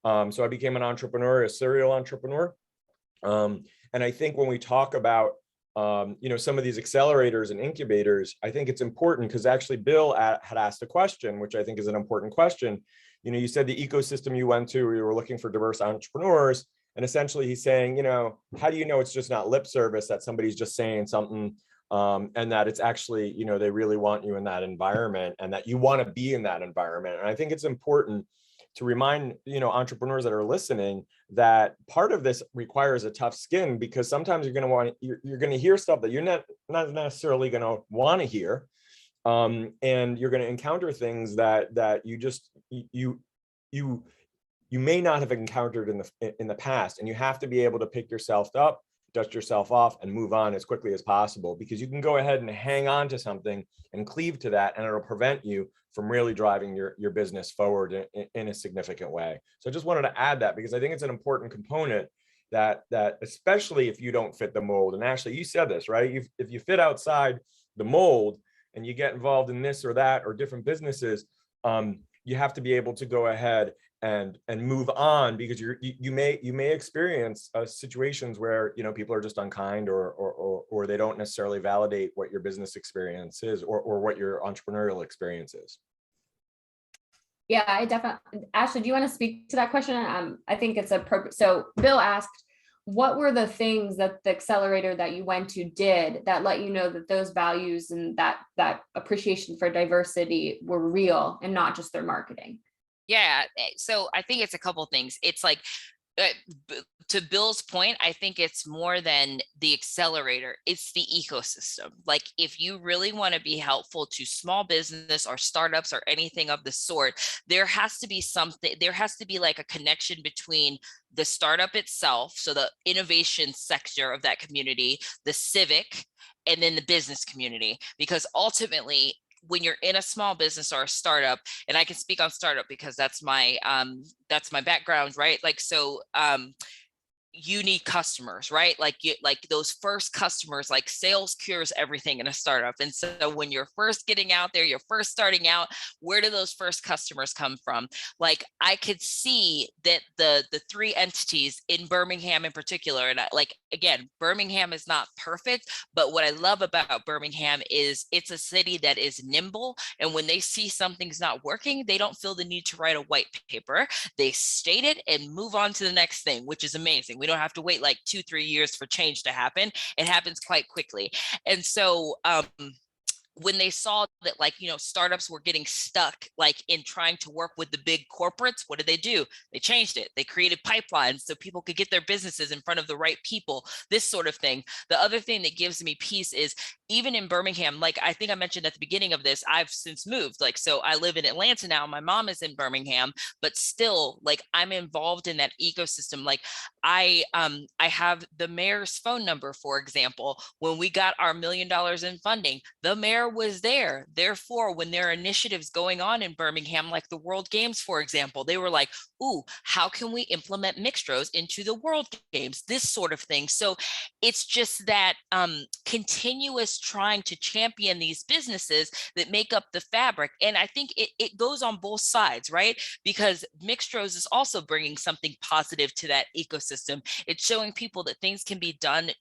So I became an entrepreneur, a serial entrepreneur. And I think when we talk about some of these accelerators and incubators, I think it's important because actually Bill had asked a question, which I think is an important question. You said the ecosystem you went to, you were looking for diverse entrepreneurs. And essentially he's saying, how do you know it's just not lip service, that somebody's just saying something and that it's actually, they really want you in that environment and that you want to be in that environment. And I think it's important to remind, entrepreneurs that are listening that part of this requires a tough skin, because sometimes you're going to hear stuff that you're not necessarily going to want to hear. And you're going to encounter things that you may not have encountered in the past. And you have to be able to pick yourself up, dust yourself off, and move on as quickly as possible, because you can go ahead and hang on to something and cleave to that, and it'll prevent you from really driving your business forward in a significant way. So I just wanted to add that, because I think it's an important component that especially if you don't fit the mold. And Ashley, you said this, right? If you fit outside the mold and you get involved in this or that or different businesses, you have to be able to go ahead and move on, because you may experience situations where people are just unkind or they don't necessarily validate what your business experience is or what your entrepreneurial experience is. Yeah, I definitely. Ashley, do you want to speak to that question? I think it's appropriate. So Bill asked, what were the things that the accelerator that you went to did that let you know that those values and that appreciation for diversity were real and not just their marketing? Yeah. So I think it's a couple things. It's like to Bill's point, I think it's more than the accelerator, it's the ecosystem. Like if you really want to be helpful to small business or startups or anything of the sort, there has to be something, there has to be like a connection between the startup itself, so the innovation sector of that community, the civic, and then the business community, because ultimately when you're in a small business or a startup, and I can speak on startup because that's my background, right? Like, so you need customers, right? Like those first customers, like sales cures everything in a startup. And so when you're first getting out there, you're first starting out, where do those first customers come from? Like I could see that the three entities in Birmingham in particular, and like, again, Birmingham is not perfect, but what I love about Birmingham is it's a city that is nimble. And when they see something's not working, they don't feel the need to write a white paper. They state it and move on to the next thing, which is amazing. We don't have to wait like 2-3 years for change to happen. It happens quite quickly. And so when they saw that, like, you know, startups were getting stuck like in trying to work with the big corporates, what did they do? They changed it. They created pipelines so people could get their businesses in front of the right people, this sort of thing. The other thing that gives me peace is even in Birmingham, like I think I mentioned at the beginning of this, I've since moved. Like, so I live in Atlanta now. My mom is in Birmingham, but still, like, I'm involved in that ecosystem. Like I have the mayor's phone number, for example. When we got our $1 million in funding, the mayor was there. Therefore, when there are initiatives going on in Birmingham, like the World Games, for example, they were like, ooh, how can we implement Mixtros into the World Games? This sort of thing. So it's just that continuous trying to champion these businesses that make up the fabric. And I think it goes on both sides, right? Because Mixtros is also bringing something positive to that ecosystem. It's showing people that things can be done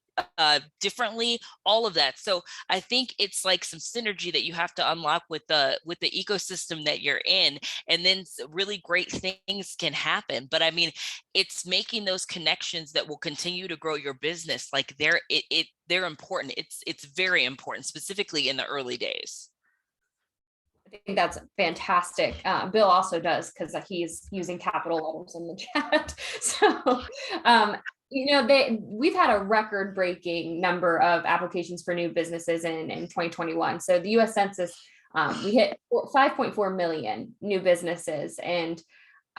differently, all of that. So I think it's like some synergy that you have to unlock with the ecosystem that you're in, and then really great things can happen. But I mean, it's making those connections that will continue to grow your business. Like they're important. It's very important, specifically in the early days. I think that's fantastic. Bill also does, because he's using capital letters in the chat. So you know, we've had a record-breaking number of applications for new businesses in 2021. So the U.S. Census, we hit 5.4 million new businesses. And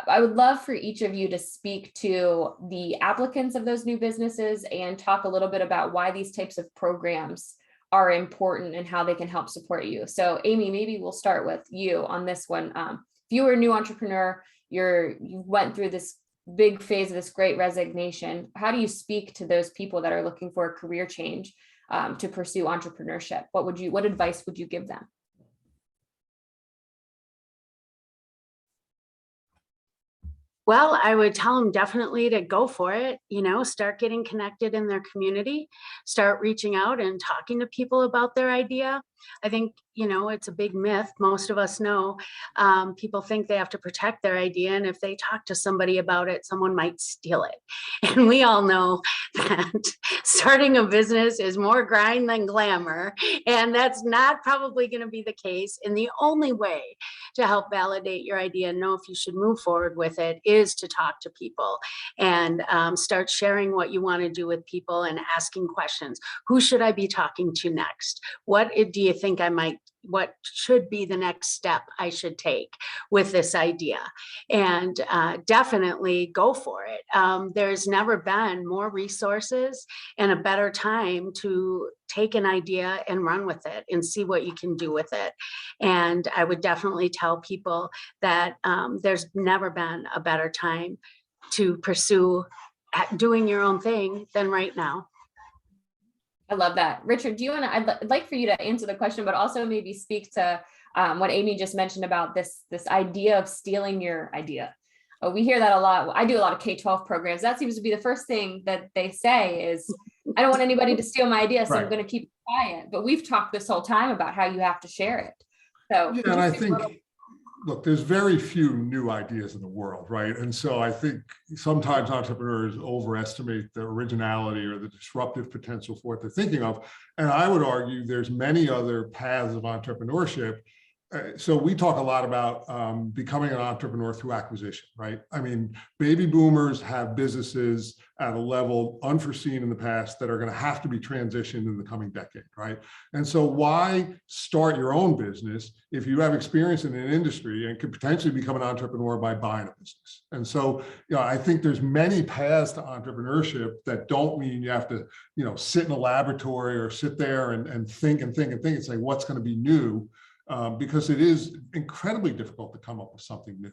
I would love for each of you to speak to the applicants of those new businesses and talk a little bit about why these types of programs are important and how they can help support you. So Amy, maybe we'll start with you on this one. If you were a new entrepreneur, you went through this big phase of this great resignation. How do you speak to those people that are looking for a career change to pursue entrepreneurship? What advice would you give them? Well, I would tell them definitely to go for it, you know, start getting connected in their community, start reaching out and talking to people about their idea. I think, you know, it's a big myth. Most of us know people think they have to protect their idea. And if they talk to somebody about it, someone might steal it. And we all know that starting a business is more grind than glamour. And that's not probably going to be the case. And the only way to help validate your idea and know if you should move forward with it is to talk to people and start sharing what you want to do with people and asking questions. Who should I be talking to next? What do you think what should be the next step I should take with this idea? And definitely go for it. There's never been more resources and a better time to take an idea and run with it and see what you can do with it. And I would definitely tell people that there's never been a better time to pursue doing your own thing than right now. I love that. Richard, do you want to, I'd like for you to answer the question, but also maybe speak to what Amy just mentioned about this idea of stealing your idea. We hear that a lot. I do a lot of K-12 programs. That seems to be the first thing that they say is, I don't want anybody to steal my idea, so I'm going to keep it quiet. But we've talked this whole time about how you have to share it. So yeah, and I think, look, there's very few new ideas in the world, right? And so I think sometimes entrepreneurs overestimate the originality or the disruptive potential for what they're thinking of. And I would argue there's many other paths of entrepreneurship So we talk a lot about becoming an entrepreneur through acquisition, right? I mean, baby boomers have businesses at a level unforeseen in the past that are going to have to be transitioned in the coming decade, right? And so why start your own business if you have experience in an industry and could potentially become an entrepreneur by buying a business? And so, I think there's many paths to entrepreneurship that don't mean you have to, sit in a laboratory or sit there and think and think and think and say, what's going to be new? Because it is incredibly difficult to come up with something new.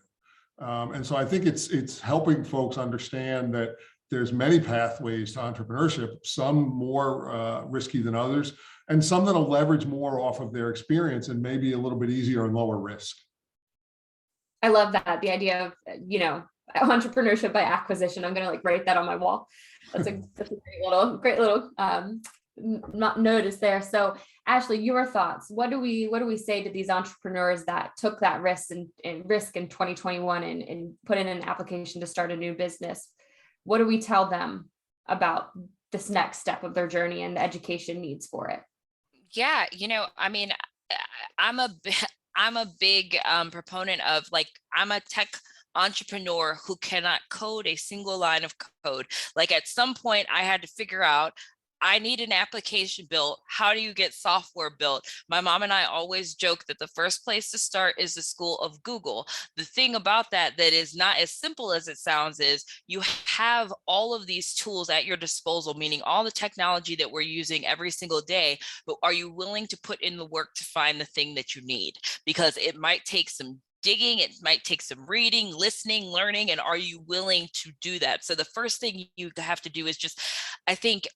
And so I think it's helping folks understand that there's many pathways to entrepreneurship, some more risky than others, and some that'll leverage more off of their experience and maybe a little bit easier and lower risk. I love that. The idea of, entrepreneurship by acquisition. I'm going to write that on my wall. That's a great little notice there. So Ashley, your thoughts. What do we say to these entrepreneurs that took that risk in 2021 and put in an application to start a new business? What do we tell them about this next step of their journey and the education needs for it? Yeah, I mean, I'm a big proponent of I'm a tech entrepreneur who cannot code a single line of code. At some point I had to figure out, I need an application built. How do you get software built? My mom and I always joke that the first place to start is the school of Google. The thing about that is not as simple as it sounds is you have all of these tools at your disposal, meaning all the technology that we're using every single day, but are you willing to put in the work to find the thing that you need? Because it might take some digging, it might take some reading, listening, learning, and are you willing to do that? So the first thing you have to do is just, I think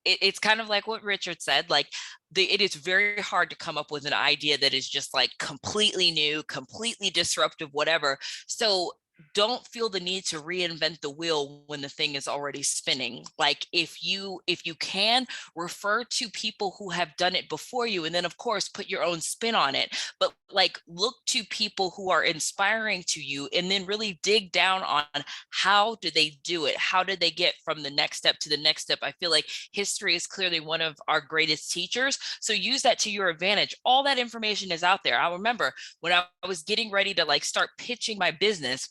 it's kind of like what Richard said, it is very hard to come up with an idea that is just completely new, completely disruptive, whatever. So don't feel the need to reinvent the wheel when the thing is already spinning. If you can, refer to people who have done it before you, and then of course put your own spin on it, but look to people who are inspiring to you and then really dig down on how do they do it? How did they get from the next step to the next step? I feel like history is clearly one of our greatest teachers. So use that to your advantage. All that information is out there. I remember when I was getting ready to start pitching my business,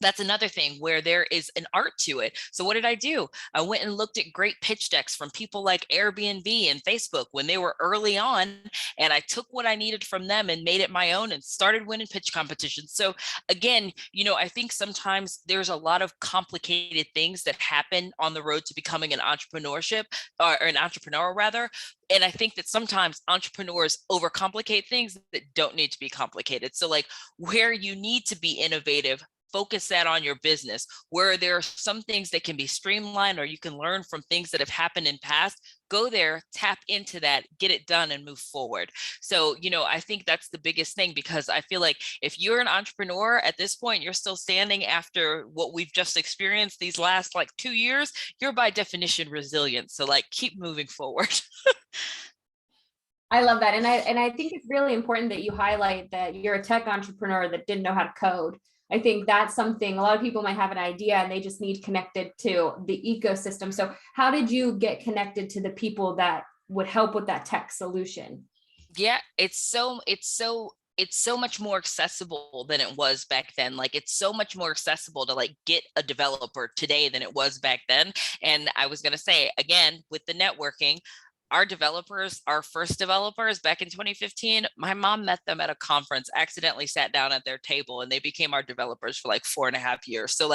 that's another thing where there is an art to it. So what did I do? I went and looked at great pitch decks from people like Airbnb and Facebook when they were early on, and I took what I needed from them and made it my own and started winning pitch competitions. So again, I think sometimes there's a lot of complicated things that happen on the road to becoming an entrepreneurship or an entrepreneur rather. And I think that sometimes entrepreneurs overcomplicate things that don't need to be complicated. So where you need to be innovative, focus that on your business. Where there are some things that can be streamlined or you can learn from things that have happened in past, go there, tap into that, get it done and move forward. So, I think that's the biggest thing, because I feel like if you're an entrepreneur at this point, you're still standing after what we've just experienced these last 2 years, you're by definition resilient. So keep moving forward. I love that. And I think it's really important that you highlight that you're a tech entrepreneur that didn't know how to code. I think that's something a lot of people might have an idea and they just need connected to the ecosystem. So how did you get connected to the people that would help with that tech solution? Yeah, it's so much more accessible than it was back then. It's so much more accessible to get a developer today than it was back then. And I was going to say, again, with the networking, our first developers back in 2015, my mom met them at a conference, accidentally sat down at their table, and they became our developers for 4.5 years. So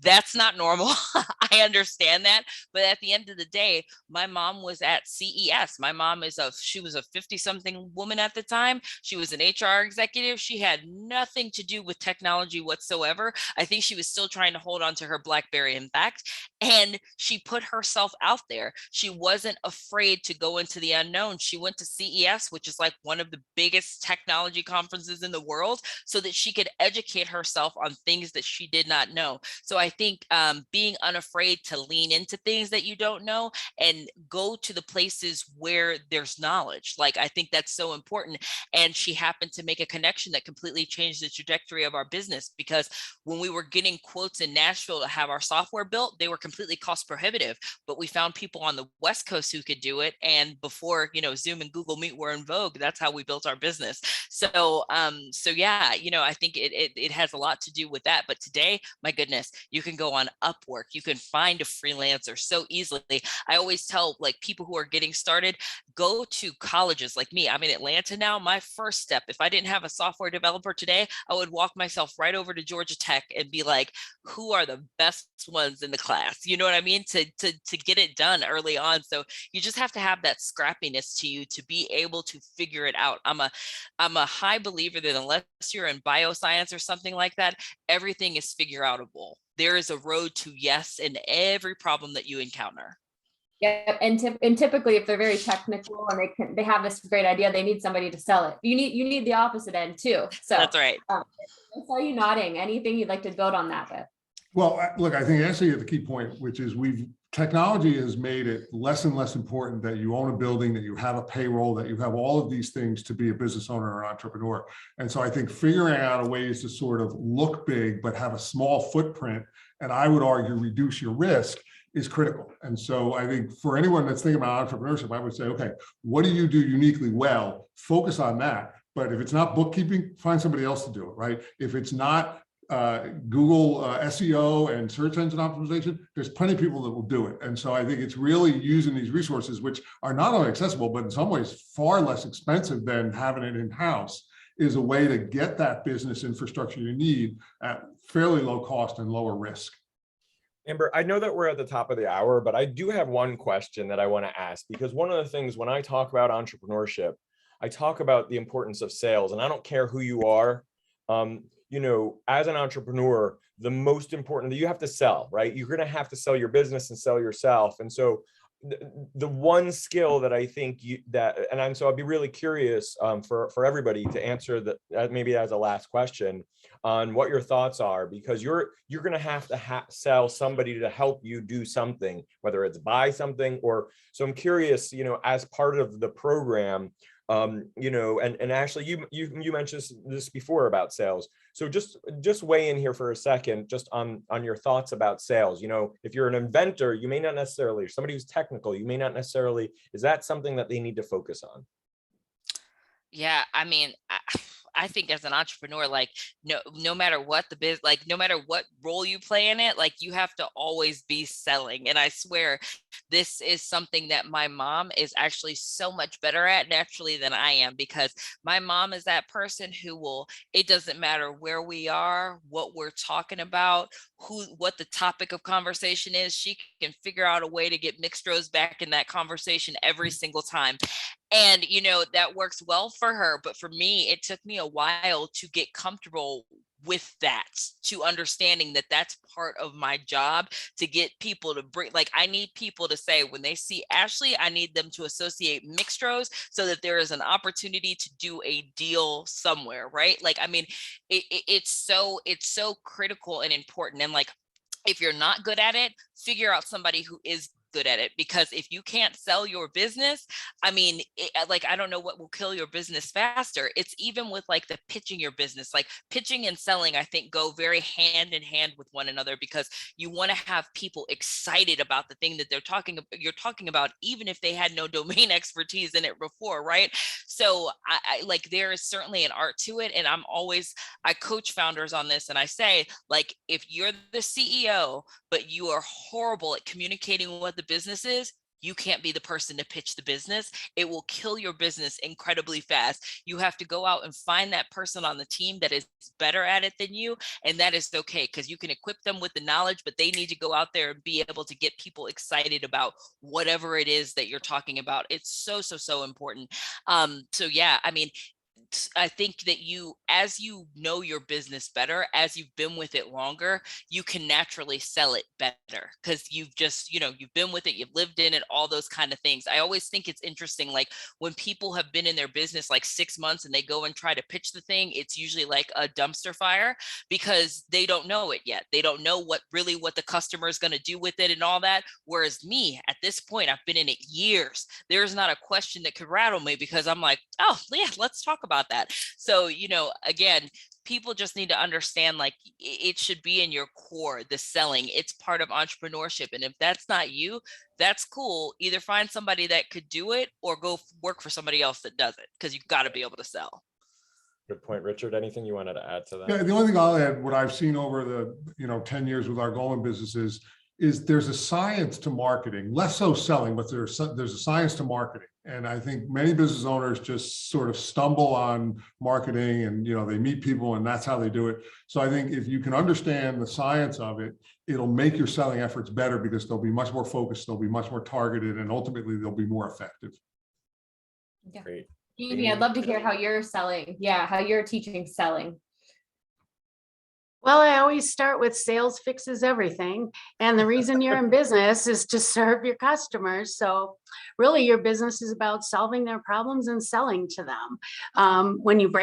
that's not normal. I understand that. But at the end of the day, my mom was at CES. My mom she was a 50-something woman at the time. She was an HR executive. She had nothing to do with technology whatsoever. I think she was still trying to hold on to her BlackBerry, in fact. And she put herself out there. She wasn't afraid to go into the unknown. She went to CES, which is one of the biggest technology conferences in the world, so that she could educate herself on things that she did not know. So I think being unafraid to lean into things that you don't know and go to the places where there's knowledge. I think that's so important. And she happened to make a connection that completely changed the trajectory of our business, because when we were getting quotes in Nashville to have our software built, they were completely cost prohibitive, but we found people on the West Coast who could do it. hand before, Zoom and Google Meet were in vogue. That's how we built our business. So, yeah, I think it has a lot to do with that. But today, my goodness, you can go on Upwork, you can find a freelancer so easily. I always tell like people who are getting started, go to colleges like me. I'm in Atlanta now. My first step, if I didn't have a software developer today, I would walk myself right over to Georgia Tech and be like, who are the best ones in the class? You know what I mean? To get it done early on. So you just have to have that scrappiness to you to be able to figure it out. I'm a high believer that unless you're in bioscience or something like that, everything is figure outable. There is a road to yes in every problem that you encounter. Yeah, and typically, if they're very technical and they have this great idea, they need somebody to sell it. You need the opposite end too. So that's right. I saw you nodding. Anything you'd like to build on that with? Well, look, I think Ashley hit the key point, which is technology has made it less and less important that you own a building, that you have a payroll, that you have all of these things to be a business owner or entrepreneur. And so I think figuring out ways to sort of look big, but have a small footprint, and I would argue reduce your risk, is critical. And so I think for anyone that's thinking about entrepreneurship, I would say, okay, what do you do uniquely well? Focus on that. But if it's not bookkeeping, find somebody else to do it, right? If it's not Google SEO and search engine optimization, there's plenty of people that will do it. And so I think it's really using these resources, which are not only accessible, but in some ways far less expensive than having it in-house, is a way to get that business infrastructure you need at fairly low cost and lower risk. Amber, I know that we're at the top of the hour, but I do have one question that I want to ask, because one of the things when I talk about entrepreneurship, I talk about the importance of sales, and I don't care who you are. As an entrepreneur, the most important that you have to sell, right? You're going to have to sell your business and sell yourself. And so the one skill that I think so I'd be really curious for everybody to answer that maybe as a last question on what your thoughts are, because you're going to have to sell somebody to help you do something, whether it's buy something or, so I'm curious, as part of the program, and Ashley, you mentioned this before about sales. So just weigh in here for a second, just on your thoughts about sales. If you're an inventor, you may not necessarily, or somebody who's technical, you may not necessarily, is that something that they need to focus on? Yeah, I mean, I think as an entrepreneur, like no matter what the business, like no matter what role you play in it, like you have to always be selling. And I swear this is something that my mom is actually so much better at naturally than I am, because my mom is that person who will, it doesn't matter where we are, what we're talking about, what the topic of conversation is, she can figure out a way to get mixed rows back in that conversation every single time. And, that works well for her. But for me, it took me a while to get comfortable with that, to understanding that that's part of my job, to get people to bring, like, I need people to say, when they see Ashley, I need them to associate mixed rows so that there is an opportunity to do a deal somewhere, right? Like, I mean, it's so critical and important. And like, if you're not good at it, figure out somebody who is good at it, because if you can't sell your business, I mean, I don't know what will kill your business faster. It's even with like the pitching your business, like pitching and selling, I think go very hand in hand with one another, because you want to have people excited about the thing that you're talking about, even if they had no domain expertise in it before, right? So I like, there is certainly an art to it. And I coach founders on this, and I say, like, if you're the CEO, but you are horrible at communicating what the business is, you can't be the person to pitch the business. It will kill your business incredibly fast. You have to go out and find that person on the team that is better at it than you. And that is okay, because you can equip them with the knowledge, but they need to go out there and be able to get people excited about whatever it is that you're talking about. It's so important. So yeah, I mean, I think that as you know your business better, as you've been with it longer, you can naturally sell it better, because you've just, you've been with it, you've lived in it, all those kind of things. I always think it's interesting, like when people have been in their business like 6 months and they go and try to pitch the thing, it's usually like a dumpster fire, because they don't know it yet. They don't know what the customer is going to do with it and all that. Whereas me, at this point, I've been in it years. There's not a question that could rattle me, because I'm like, oh yeah, let's talk about that. So, again, people just need to understand, like, it should be in your core, the selling. It's part of entrepreneurship. And if that's not you, that's cool. Either find somebody that could do it or go work for somebody else that does it, because you've got to be able to sell. Good point, Richard. Anything you wanted to add to that? Yeah, the only thing I'll add, what I've seen over the 10 years with our Goldman businesses is there's a science to marketing, less so selling, but there's a science to marketing. And I think many business owners just sort of stumble on marketing and, they meet people and that's how they do it. So I think if you can understand the science of it, it'll make your selling efforts better because they'll be much more focused, they'll be much more targeted, and ultimately they'll be more effective. Yeah. Great. Amy, I'd love to hear how you're selling. Yeah, how you're teaching selling. Well, I always start with sales fixes everything. And the reason you're in business is to serve your customers. So really your business is about solving their problems and selling to them. When you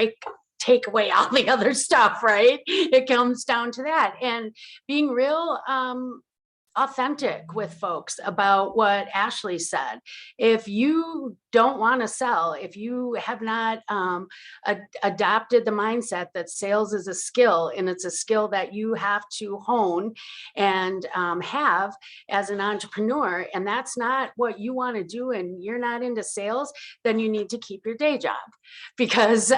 take away all the other stuff, right? It comes down to that. And being real authentic with folks about what Ashley said. If you don't want to sell, if you have not adopted the mindset that sales is a skill, and it's a skill that you have to hone and have as an entrepreneur, and that's not what you want to do, and you're not into sales, then you need to keep your day job, because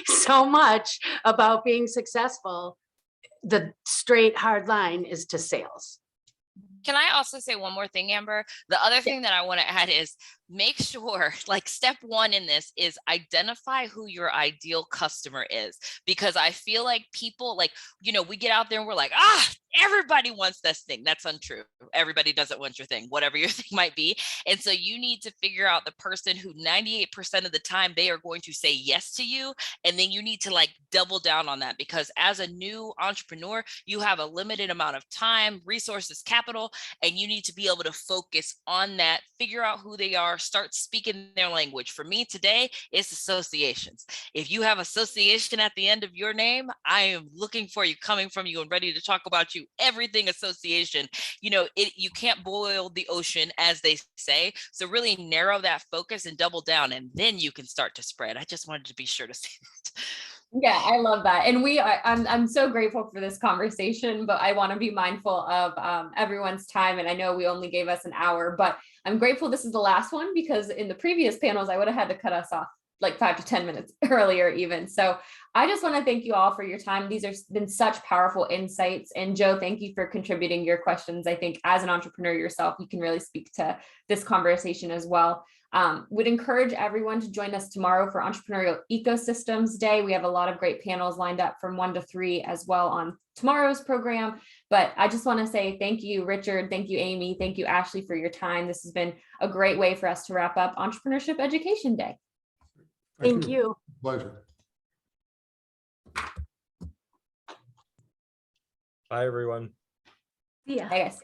so much about being successful, the straight hard line is to sales. Can I also say one more thing, Amber? The other thing that I want to add is make sure, like, step one in this is identify who your ideal customer is, because I feel like people, like, we get out there and we're like, everybody wants this thing. That's untrue. Everybody doesn't want your thing, whatever your thing might be. And so you need to figure out the person who 98% of the time they are going to say yes to you. And then you need to, like, double down on that, because as a new entrepreneur, you have a limited amount of time, resources, capital, and you need to be able to focus on that, figure out who they are, start speaking their language. For me today, it's associations. If you have association at the end of your name, I am looking for you, coming from you, and ready to talk about you. Everything association. You can't boil the ocean, as they say. So really narrow that focus and double down, and then you can start to spread. I just wanted to be sure to say that. Yeah, I love that. And I'm so grateful for this conversation, but I want to be mindful of everyone's time. And I know we only gave us an hour, but I'm grateful this is the last one, because in the previous panels, I would have had to cut us off like 5 to 10 minutes earlier even. So I just want to thank you all for your time. These have been such powerful insights. And Joe, thank you for contributing your questions. I think as an entrepreneur yourself, you can really speak to this conversation as well. Would encourage everyone to join us tomorrow for Entrepreneurial Ecosystems Day. We have a lot of great panels lined up from 1 to 3 as well on tomorrow's program. But I just want to say thank you, Richard. Thank you, Amy. Thank you, Ashley, for your time. This has been a great way for us to wrap up Entrepreneurship Education Day. Thank you. Pleasure. Bye, everyone. Yeah. Bye, guys.